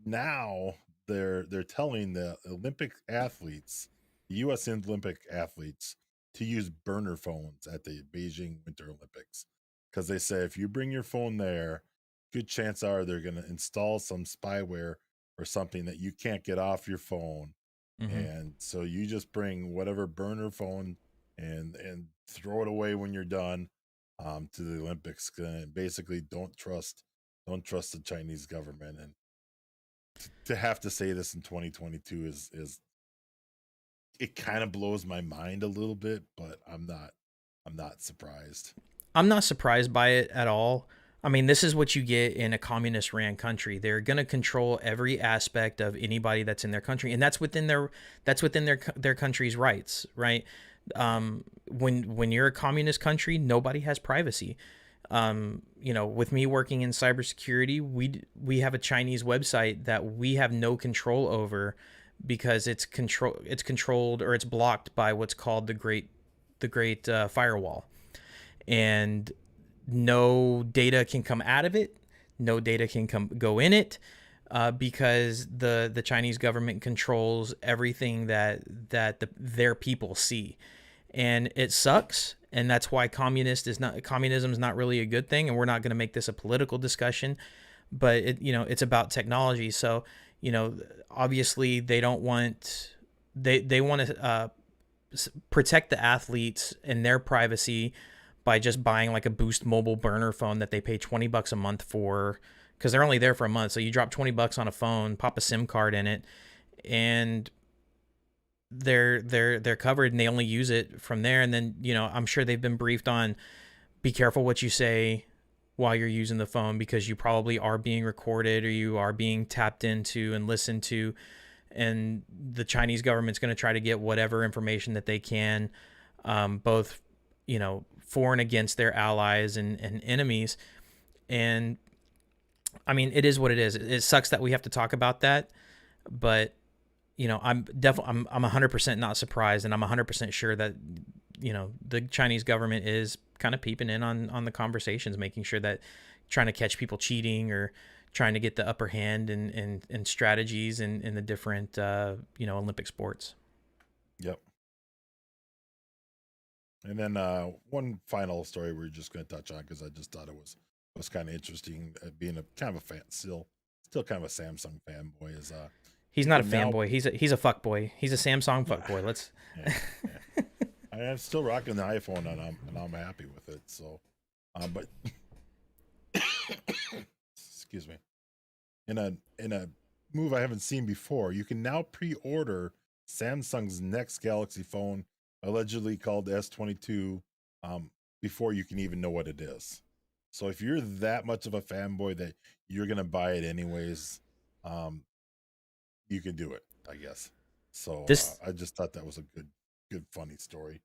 [SPEAKER 1] now they're telling the Olympic athletes, the U.S. Olympic athletes, to use burner phones at the Beijing Winter Olympics, because they say if you bring your phone there, good chance are they're going to install some spyware or something that you can't get off your phone.
[SPEAKER 2] Mm-hmm.
[SPEAKER 1] And so you just bring whatever burner phone and throw it away when you're done, to the Olympics. And basically, don't trust the Chinese government. And to have to say this in 2022 is it kind of blows my mind a little bit, but I'm not surprised.
[SPEAKER 2] I'm not surprised by it at all. I mean, this is what you get in a communist ran country. They're going to control every aspect of anybody that's in their country, and that's within their country's rights, right? When you're a communist country, nobody has privacy. With me working in cybersecurity, we have a Chinese website that we have no control over because it's controlled or it's blocked by what's called the Great Firewall, and no data can come out of it, no data can go in it, because the Chinese government controls everything their people see, and it sucks. And that's why communism is not really a good thing. And we're not going to make this a political discussion, but it's about technology. So obviously they don't want they want to protect the athletes and their privacy by just buying like a Boost mobile burner phone that they pay $20 a month for, because they're only there for a month. So you drop $20 on a phone, pop a SIM card in it, and they're covered, and they only use it from there. And then I'm sure they've been briefed on, be careful what you say while you're using the phone, because you probably are being recorded or you are being tapped into and listened to, and the Chinese government's going to try to get whatever information that they can, both for and against their allies and enemies. And I mean, it is what it is. It sucks that we have to talk about that, but I'm 100% not surprised, and I'm 100% sure that the Chinese government is kind of peeping in on the conversations, making sure that trying to catch people cheating or trying to get the upper hand in strategies in the different Olympic sports.
[SPEAKER 1] Yep. And then one final story we're just going to touch on, because I just thought it was kind of interesting, being a kind of a fan, still kind of a Samsung fanboy, is
[SPEAKER 2] He's not a fanboy. He's a fuckboy. He's a Samsung fuckboy. Let's.
[SPEAKER 1] Yeah, yeah. I am still rocking the iPhone, and I'm happy with it. So, but excuse me. In a move I haven't seen before, you can now pre-order Samsung's next Galaxy phone, allegedly called the S22, before you can even know what it is. So if you're that much of a fanboy that you're gonna buy it anyways, you can do it, I guess. So I just thought that was a good funny story.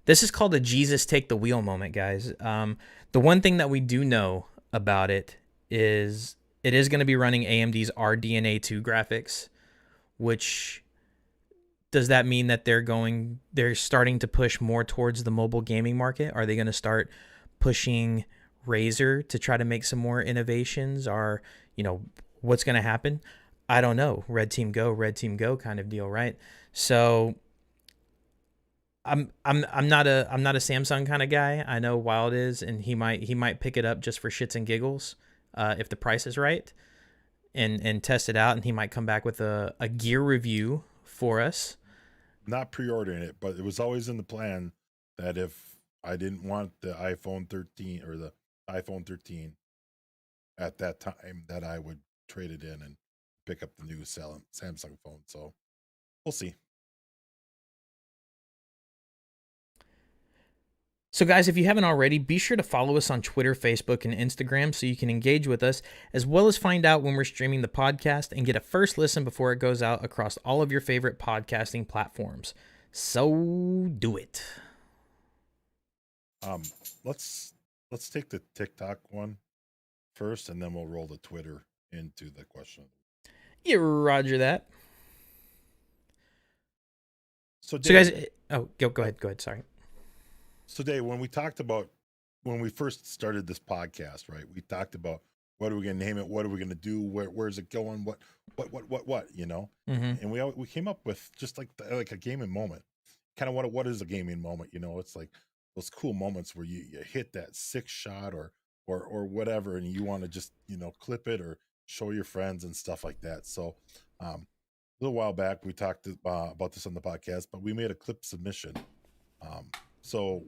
[SPEAKER 2] This is called a Jesus take the wheel moment, guys. The one thing that we do know about it is going to be running AMD's RDNA 2 graphics, which does that mean that they're starting to push more towards the mobile gaming market? Are they going to start pushing Razer to try to make some more innovations? Or, what's going to happen? I don't know. Red team go kind of deal, right? So I'm not a Samsung kind of guy. I know Wild is, and he might pick it up just for shits and giggles, if the price is right, and test it out, and he might come back with a gear review for us.
[SPEAKER 1] Not pre-ordering it, but it was always in the plan that if I didn't want the iPhone 13 or the iPhone 13 at that time, that I would trade it in and pick up the new Samsung phone. So we'll see.
[SPEAKER 2] So guys, if you haven't already, be sure to follow us on Twitter, Facebook, and Instagram so you can engage with us, as well as find out when we're streaming the podcast and get a first listen before it goes out across all of your favorite podcasting platforms. So do it.
[SPEAKER 1] Let's take the TikTok one first, and then we'll roll the Twitter into the question.
[SPEAKER 2] Yeah, roger that. So guys, go ahead. Sorry.
[SPEAKER 1] So Dave, when we first started this podcast, right? We talked about what are we going to name it? What are we going to do? Where's it going? What?
[SPEAKER 2] Mm-hmm.
[SPEAKER 1] And we came up with just like a gaming moment. Kind of what is a gaming moment? It's like those cool moments where you hit that 6 shot or whatever, and you want to just clip it or show your friends and stuff like that. So a little while back we talked about this on the podcast, but we made a clip submission. So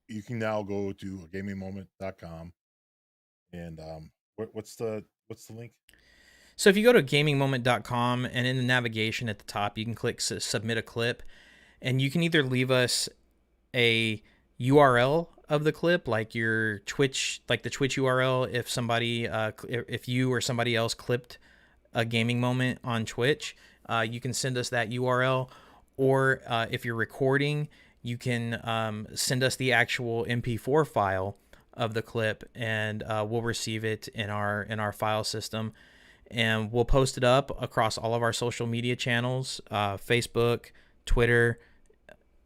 [SPEAKER 1] you can now go to gamingmoment.com, and what's the link?
[SPEAKER 2] So if you go to gamingmoment.com, and in the navigation at the top, you can click submit a clip, and you can either leave us a URL of the clip, like your Twitch, like the Twitch URL. If somebody, if you or somebody else clipped a gaming moment on Twitch, you can send us that URL. Or if you're recording, you can send us the actual MP4 file of the clip, and we'll receive it in our file system, and we'll post it up across all of our social media channels: Facebook, Twitter,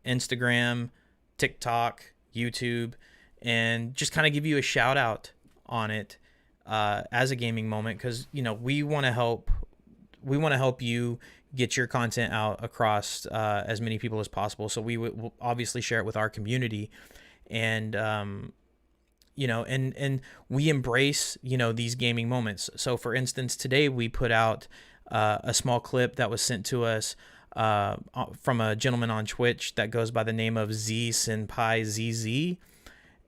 [SPEAKER 2] Instagram, TikTok, YouTube, and just kind of give you a shout out on it as a gaming moment, because we want to help. We want to help you get your content out across as many people as possible. So we'll obviously share it with our community, and and we embrace these gaming moments. So for instance, today we put out a small clip that was sent to us from a gentleman on Twitch that goes by the name of Z Senpai ZZ,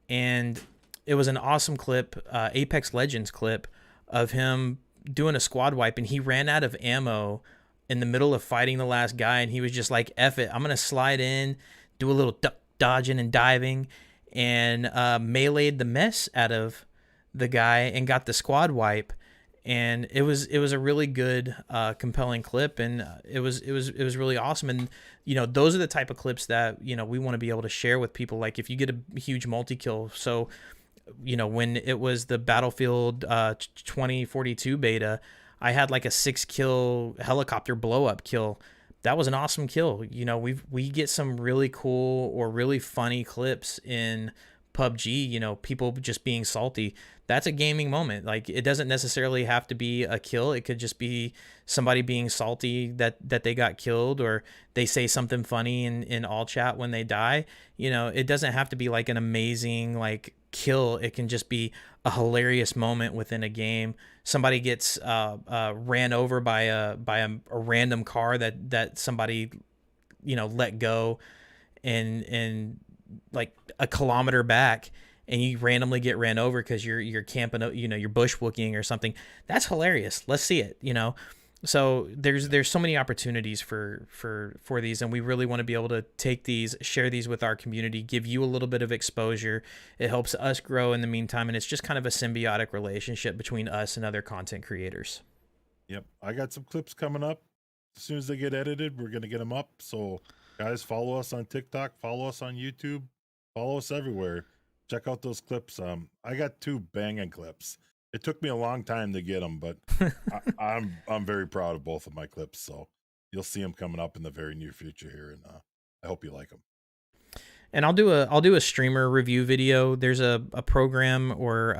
[SPEAKER 2] and it was an awesome clip, Apex Legends clip of him doing a squad wipe, and he ran out of ammo in the middle of fighting the last guy, and he was just like, F it, I'm gonna slide in, do a little dodging and diving, and meleeed the mess out of the guy and got the squad wipe. And it was a really good compelling clip, and it was really awesome. And those are the type of clips that we want to be able to share with people. Like if you get a huge multi-kill, so when it was the Battlefield 2042 beta, I had like a 6-kill helicopter blow up kill. That was an awesome kill. We get some really cool or really funny clips in PUBG, people just being salty. That's a gaming moment. Like, it doesn't necessarily have to be a kill. It could just be somebody being salty that they got killed, or they say something funny in all chat when they die. It doesn't have to be like an amazing like kill. It can just be a hilarious moment within a game. Somebody gets ran over by a random car that somebody let go, and like a kilometer back, and you randomly get ran over because you're camping, you're bushwhacking or something. That's hilarious. Let's see it. So there's so many opportunities for these, and we really want to be able to take these, share these with our community, give you a little bit of exposure. It helps us grow in the meantime, and it's just kind of a symbiotic relationship between us and other content creators.
[SPEAKER 1] Yep, I got some clips coming up. As soon as they get edited, we're gonna get them up. So guys, follow us on TikTok, follow us on YouTube, follow us everywhere. Check out those clips. I got 2 banging clips. It took me a long time to get them, but I'm very proud of both of my clips. So you'll see them coming up in the very near future here, and I hope you like them.
[SPEAKER 2] And I'll do a streamer review video. There's a program, or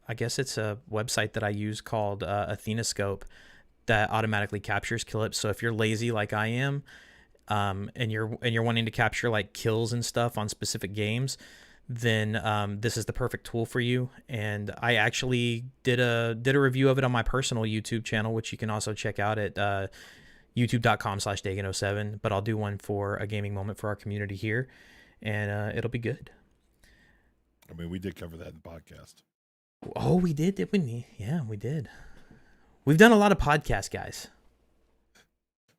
[SPEAKER 2] I guess it's a website that I use called Athenascope, that automatically captures clips. So if you're lazy like I am, and you're wanting to capture like kills and stuff on specific games, then this is the perfect tool for you. And I actually did a review of it on my personal YouTube channel, which you can also check out at youtube.com/Dagan07. But I'll do one for a gaming moment for our community here, and it'll be good.
[SPEAKER 1] I mean, we did cover that in the podcast.
[SPEAKER 2] Oh, we did we? Yeah, we did. We've done a lot of podcasts, guys.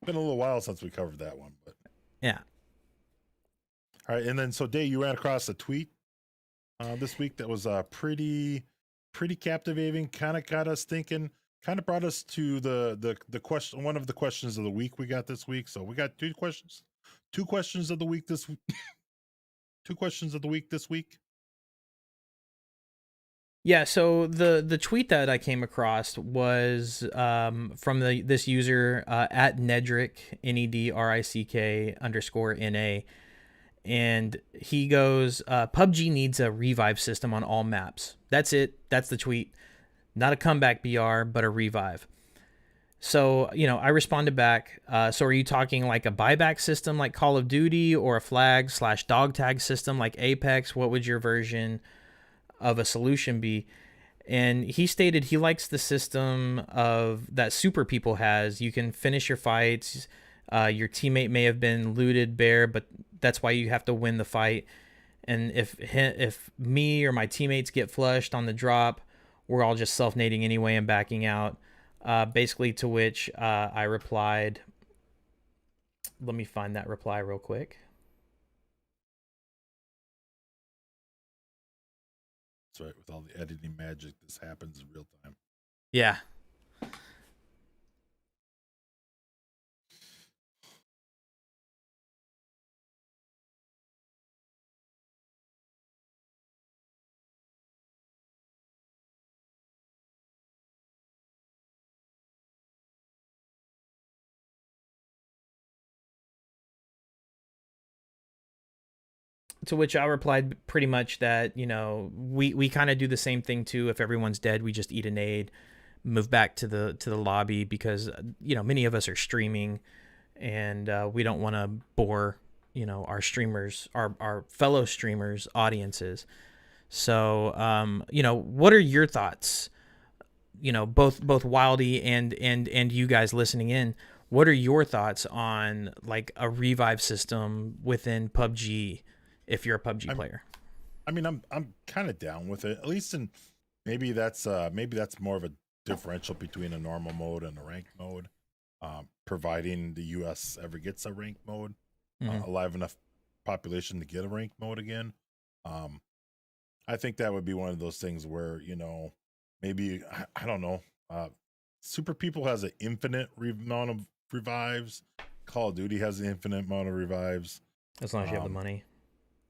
[SPEAKER 1] Been a little while since we covered that one, but
[SPEAKER 2] yeah.
[SPEAKER 1] All right, and then so Dave, you ran across a tweet this week that was pretty captivating. Kind of got us thinking. Kind of brought us to the question. One of the questions of the week we got this week. So we got 2 questions. 2 questions of the week this week. 2 questions of the week this week.
[SPEAKER 2] Yeah, so the tweet that I came across was from this user at Nedrick, NEDRICK_NA, and he goes, PUBG needs a revive system on all maps. That's it. That's the tweet. Not a comeback BR, but a revive. So, I responded back. So are you talking like a buyback system like Call of Duty, or a flag/dog tag system like Apex? What would your version of a solution be? And he stated he likes the system of that Super People has. You can finish your fights. Your teammate may have been looted bare, but that's why you have to win the fight. And if me or my teammates get flushed on the drop, we're all just self-nading anyway and backing out. Basically, to which I replied, let me find that reply real quick.
[SPEAKER 1] That's right. With all the editing magic, this happens in real time.
[SPEAKER 2] Yeah. To which I replied pretty much that, we kind of do the same thing too. If everyone's dead, we just eat a nade, move back to the lobby, because many of us are streaming, and we don't want to bore our streamers, our fellow streamers audiences. So what are your thoughts? Both Wildy and you guys listening in, what are your thoughts on like a revive system within PUBG if you're a PUBG player?
[SPEAKER 1] I'm kind of down with it, at least in maybe that's more of a differential between a normal mode and a ranked mode, providing the US ever gets a ranked mode, a live enough population to get a ranked mode again. I think that would be one of those things where maybe I don't know. Super People has an infinite amount of revives. Call of Duty has an infinite amount of revives.
[SPEAKER 2] As long as you have the money.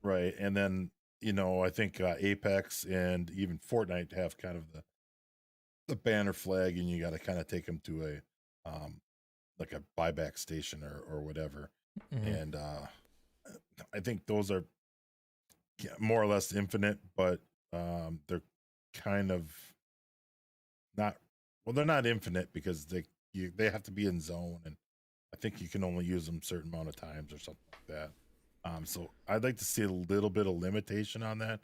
[SPEAKER 1] Right. And then, I think Apex and even Fortnite have kind of the banner flag, and you got to kind of take them to a like a buyback station or whatever. And I think those are more or less infinite, but they're kind of not, well, they're not infinite because they have to be in zone, and I think you can only use them a certain amount of times or something like that. So I'd like to see a little bit of limitation on that,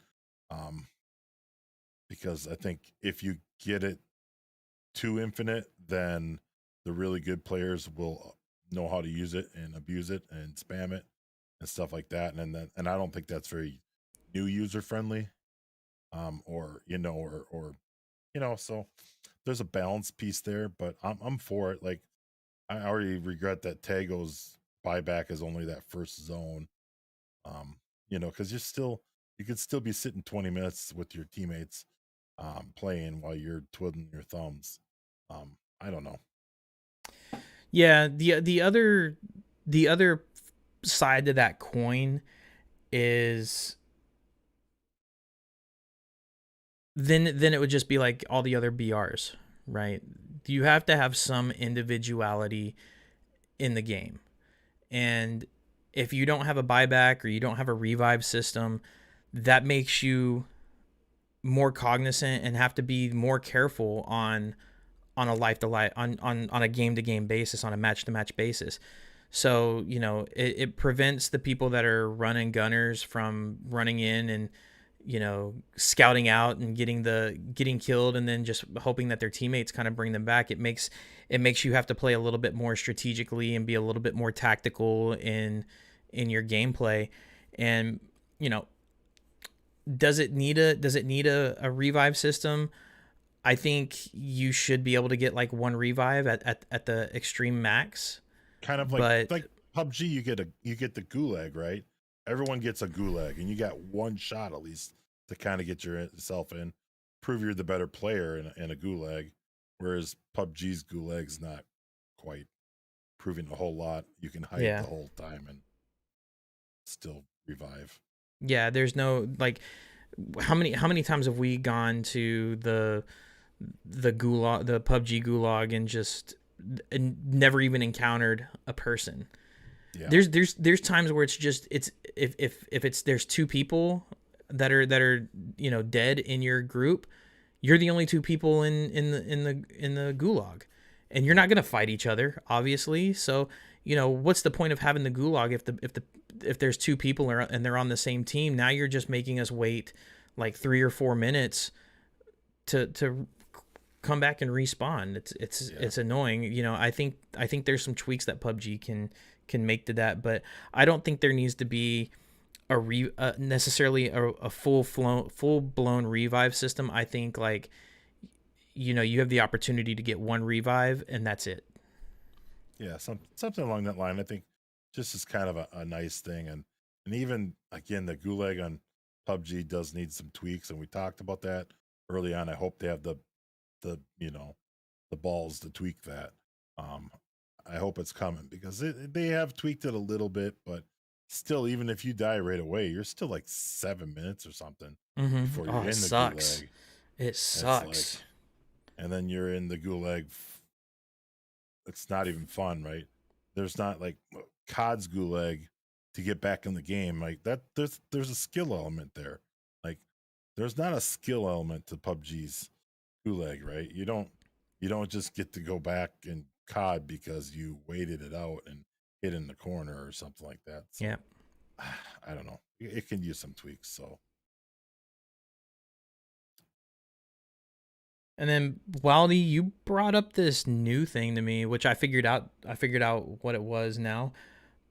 [SPEAKER 1] because I think if you get it too infinite, then the really good players will know how to use it and abuse it and spam it and stuff like that. And I don't think that's very new user friendly, or so there's a balance piece there, but I'm for it. Like, I already regret that Tago's buyback is only that first zone. Because you could still be sitting 20 minutes with your teammates, playing while you're twiddling your thumbs. I don't know.
[SPEAKER 2] Yeah, the other side to that coin is then it would just be like all the other BRs, right? You have to have some individuality in the game. And if you don't have a buyback or you don't have a revive system, that makes you more cognizant and have to be more careful on a life to life, on a game to game basis, on a match to match basis. So it prevents the people that are running gunners from running in and scouting out and getting killed and then just hoping that their teammates kind of bring them back. It makes you have to play a little bit more strategically and be a little bit more tactical in your gameplay. And does it need a revive system? I think you should be able to get like one revive at the extreme max.
[SPEAKER 1] Kind of like PUBG, you get the gulag, right? Everyone gets a gulag, and you got one shot at least to kind of get yourself in, prove you're the better player in a gulag. Whereas PUBG's gulag's not quite proving a whole lot. You can hide the whole time and still revive.
[SPEAKER 2] Yeah, there's no like how many times have we gone to the gulag, the PUBG gulag, and just never even encountered a person. Yeah. There's times where it's if it's there's two people that are dead in your group, you're the only two people in the gulag, and you're not gonna fight each other, obviously. So what's the point of having the gulag if there's two people and they're on the same team? Now you're just making us wait like 3 or 4 minutes to come back and respawn. It's annoying. I think there's some tweaks that PUBG can make to that, but I don't think there needs to be necessarily a full blown revive system. I think like you have the opportunity to get one revive and that's it.
[SPEAKER 1] Yeah, something along that line. I think just is kind of a nice thing, and even again the gulag on PUBG does need some tweaks, and we talked about that early on. I hope they have the the balls to tweak that. Um, I hope it's coming because they have tweaked it a little bit, but still, even if you die right away, you're still like 7 minutes or something before
[SPEAKER 2] Oh,
[SPEAKER 1] you're
[SPEAKER 2] it
[SPEAKER 1] in the
[SPEAKER 2] sucks.
[SPEAKER 1] gulag.
[SPEAKER 2] It
[SPEAKER 1] It's like,
[SPEAKER 2] sucks.
[SPEAKER 1] and then you're in the gulag. It's not even fun, right? There's not like COD's gulag to get back in the game like that. There's a skill element there. Like there's not a skill element to PUBG's gulag, right? You don't just get to go back and COD because you waited it out and hit in the corner or something like that.
[SPEAKER 2] Yeah.
[SPEAKER 1] So I don't know. It can use some tweaks. So
[SPEAKER 2] And then Wildy, you brought up this new thing to me, which I figured out. I figured out what it was now,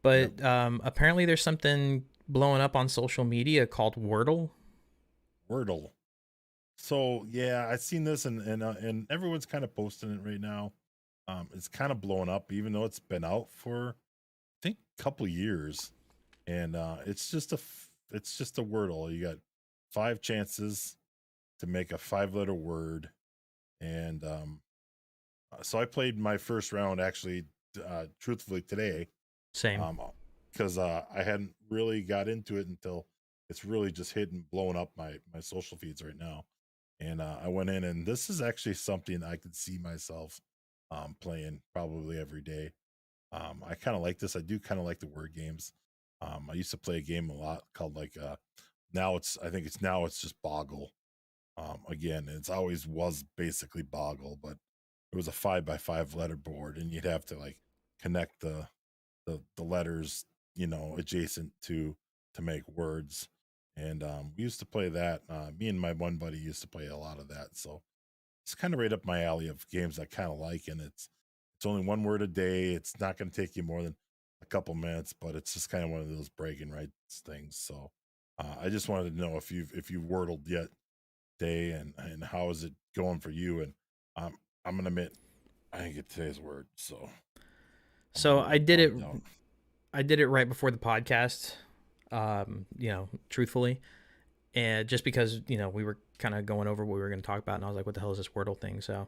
[SPEAKER 1] yep,
[SPEAKER 2] but apparently there's something blowing up on social media called WORDLE.
[SPEAKER 1] WORDLE. So yeah, I've seen this and everyone's kind of posting it right now. It's kind of blowing up, even though it's been out for I think a couple years, and it's just a wordle. You got 5 chances to make a 5 letter word, and so I played my first round actually, truthfully today,
[SPEAKER 2] Same.
[SPEAKER 1] um, because I hadn't really got into it until it's really just hitting blowing up my social feeds right now, and I went in, and this is actually something I could see myself playing probably every day. I kind of like this. I do kind of like the word games. I used to play a game a lot called like now it's I think it's now it's just Boggle. Again, it's always was basically Boggle, but it was a 5 by 5 letter board, and you'd have to like connect the letters, adjacent to make words. And we used to play that. Me and my one buddy used to play a lot of that. So it's kind of right up my alley of games I kind of like, and it's only one word a day. It's not going to take you more than a couple minutes, but it's just kind of one of those bragging rights things. So I just wanted to know if you've wordled yet, day, and how is it going for you? And I'm gonna admit I didn't get today's word, so I'm a
[SPEAKER 2] So
[SPEAKER 1] little
[SPEAKER 2] I
[SPEAKER 1] bit
[SPEAKER 2] did it.
[SPEAKER 1] bummed out.
[SPEAKER 2] I did it right before the podcast. Truthfully, and just because we were kind of going over what we were going to talk about, and I was like, "What the hell is this Wordle thing?" So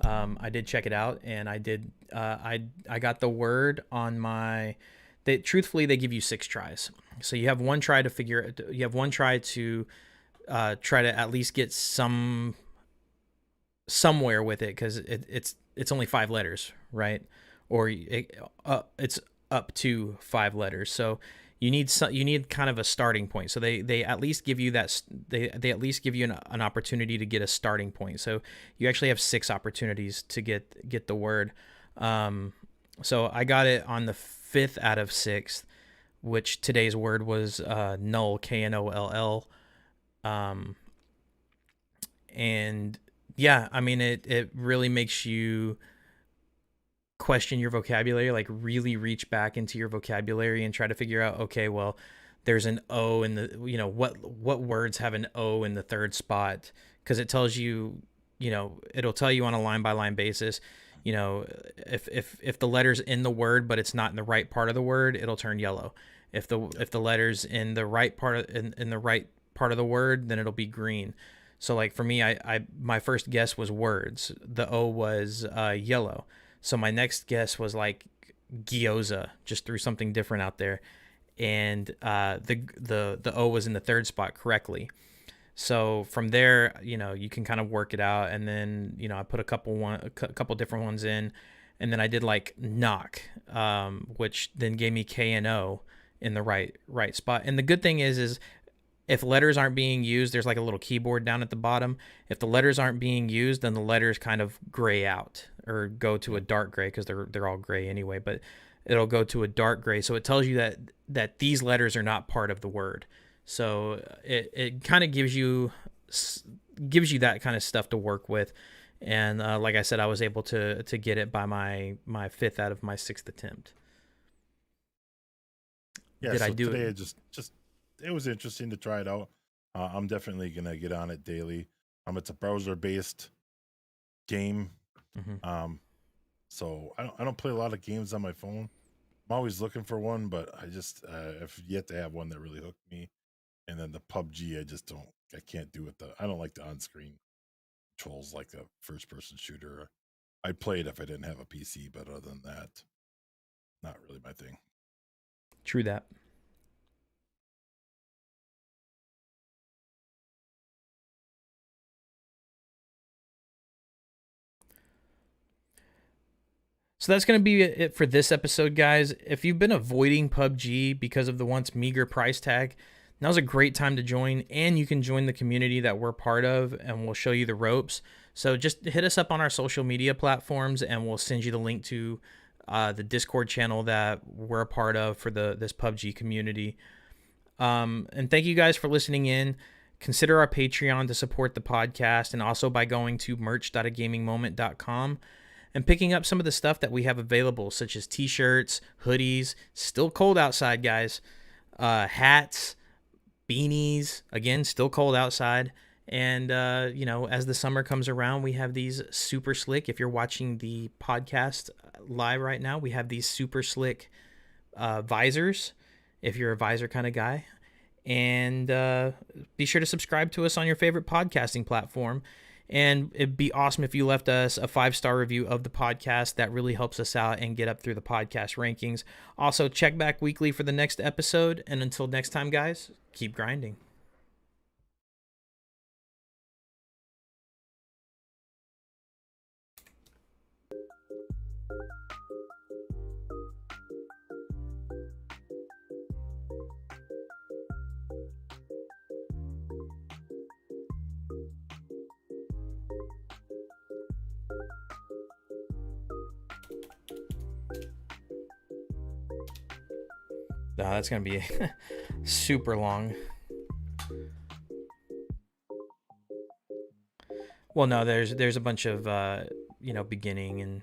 [SPEAKER 2] I did check it out, and I did. I got the word on my. Truthfully, they give you 6 tries, so you have one try to figure. You have one try to try to at least get somewhere with it because it's only 5 letters, right? Or it's up to 5 letters. So you need kind of a starting point. So they at least give you that they at least give you an opportunity to get a starting point. So you actually have 6 opportunities to get the word. So I got it on the 5th out of 6th, which today's word was null, KNOLL. Um, and yeah, I mean it really makes you question your vocabulary, like really reach back into your vocabulary and try to figure out, okay, well, there's an O in the, what words have an O in the third spot, because it tells you, it'll tell you on a line by line basis, if the letter's in the word but it's not in the right part of the word, it'll turn yellow. If the letter's in the right part in the right part of the word, then it'll be green. So like for me, I my first guess was words. The O was yellow. So my next guess was like gyoza, just threw something different out there, and the O was in the third spot correctly. So from there, you can kind of work it out, and then I put a couple different ones in, and then I did like knock, which then gave me K and O in the right spot. And the good thing is if letters aren't being used, there's like a little keyboard down at the bottom. If the letters aren't being used, then the letters kind of gray out or go to a dark gray because they're all gray anyway. But it'll go to a dark gray, so it tells you that these letters are not part of the word. So it kind of gives you that kind of stuff to work with. And like I said, I was able to get it by my 5th out of my 6th attempt.
[SPEAKER 1] Yeah,
[SPEAKER 2] Did I
[SPEAKER 1] so
[SPEAKER 2] do it?
[SPEAKER 1] today just it was interesting to try it out. I'm definitely gonna get on it daily. It's a browser based game.
[SPEAKER 2] Mm-hmm.
[SPEAKER 1] Um, so I don't play a lot of games on my phone. I'm always looking for one, but I just have yet to have one that really hooked me. And then the PUBG, I can't do it. I don't like the on-screen controls like a first-person shooter. I'd play it if I didn't have a PC, but other than that, not really my thing.
[SPEAKER 2] True that. So that's going to be it for this episode, guys. If you've been avoiding PUBG because of the once meager price tag, now's a great time to join, and you can join the community that we're part of, and we'll show you the ropes. So just hit us up on our social media platforms, and we'll send you the link to the Discord channel that we're a part of for this PUBG community. And thank you guys for listening in. Consider our Patreon to support the podcast, and also by going to merch.agamingmoment.com and picking up some of the stuff that we have available, such as t-shirts, hoodies, still cold outside, guys, hats, beanies, again, still cold outside. And, as the summer comes around, we have these super slick, if you're watching the podcast live right now, we have these super slick visors, if you're a visor kind of guy. And be sure to subscribe to us on your favorite podcasting platform. And it'd be awesome if you left us a 5-star review of the podcast. That really helps us out and get up through the podcast rankings. Also, check back weekly for the next episode. And until next time, guys, keep grinding. No, that's going to be super long. Well, no, there's a bunch of, beginning and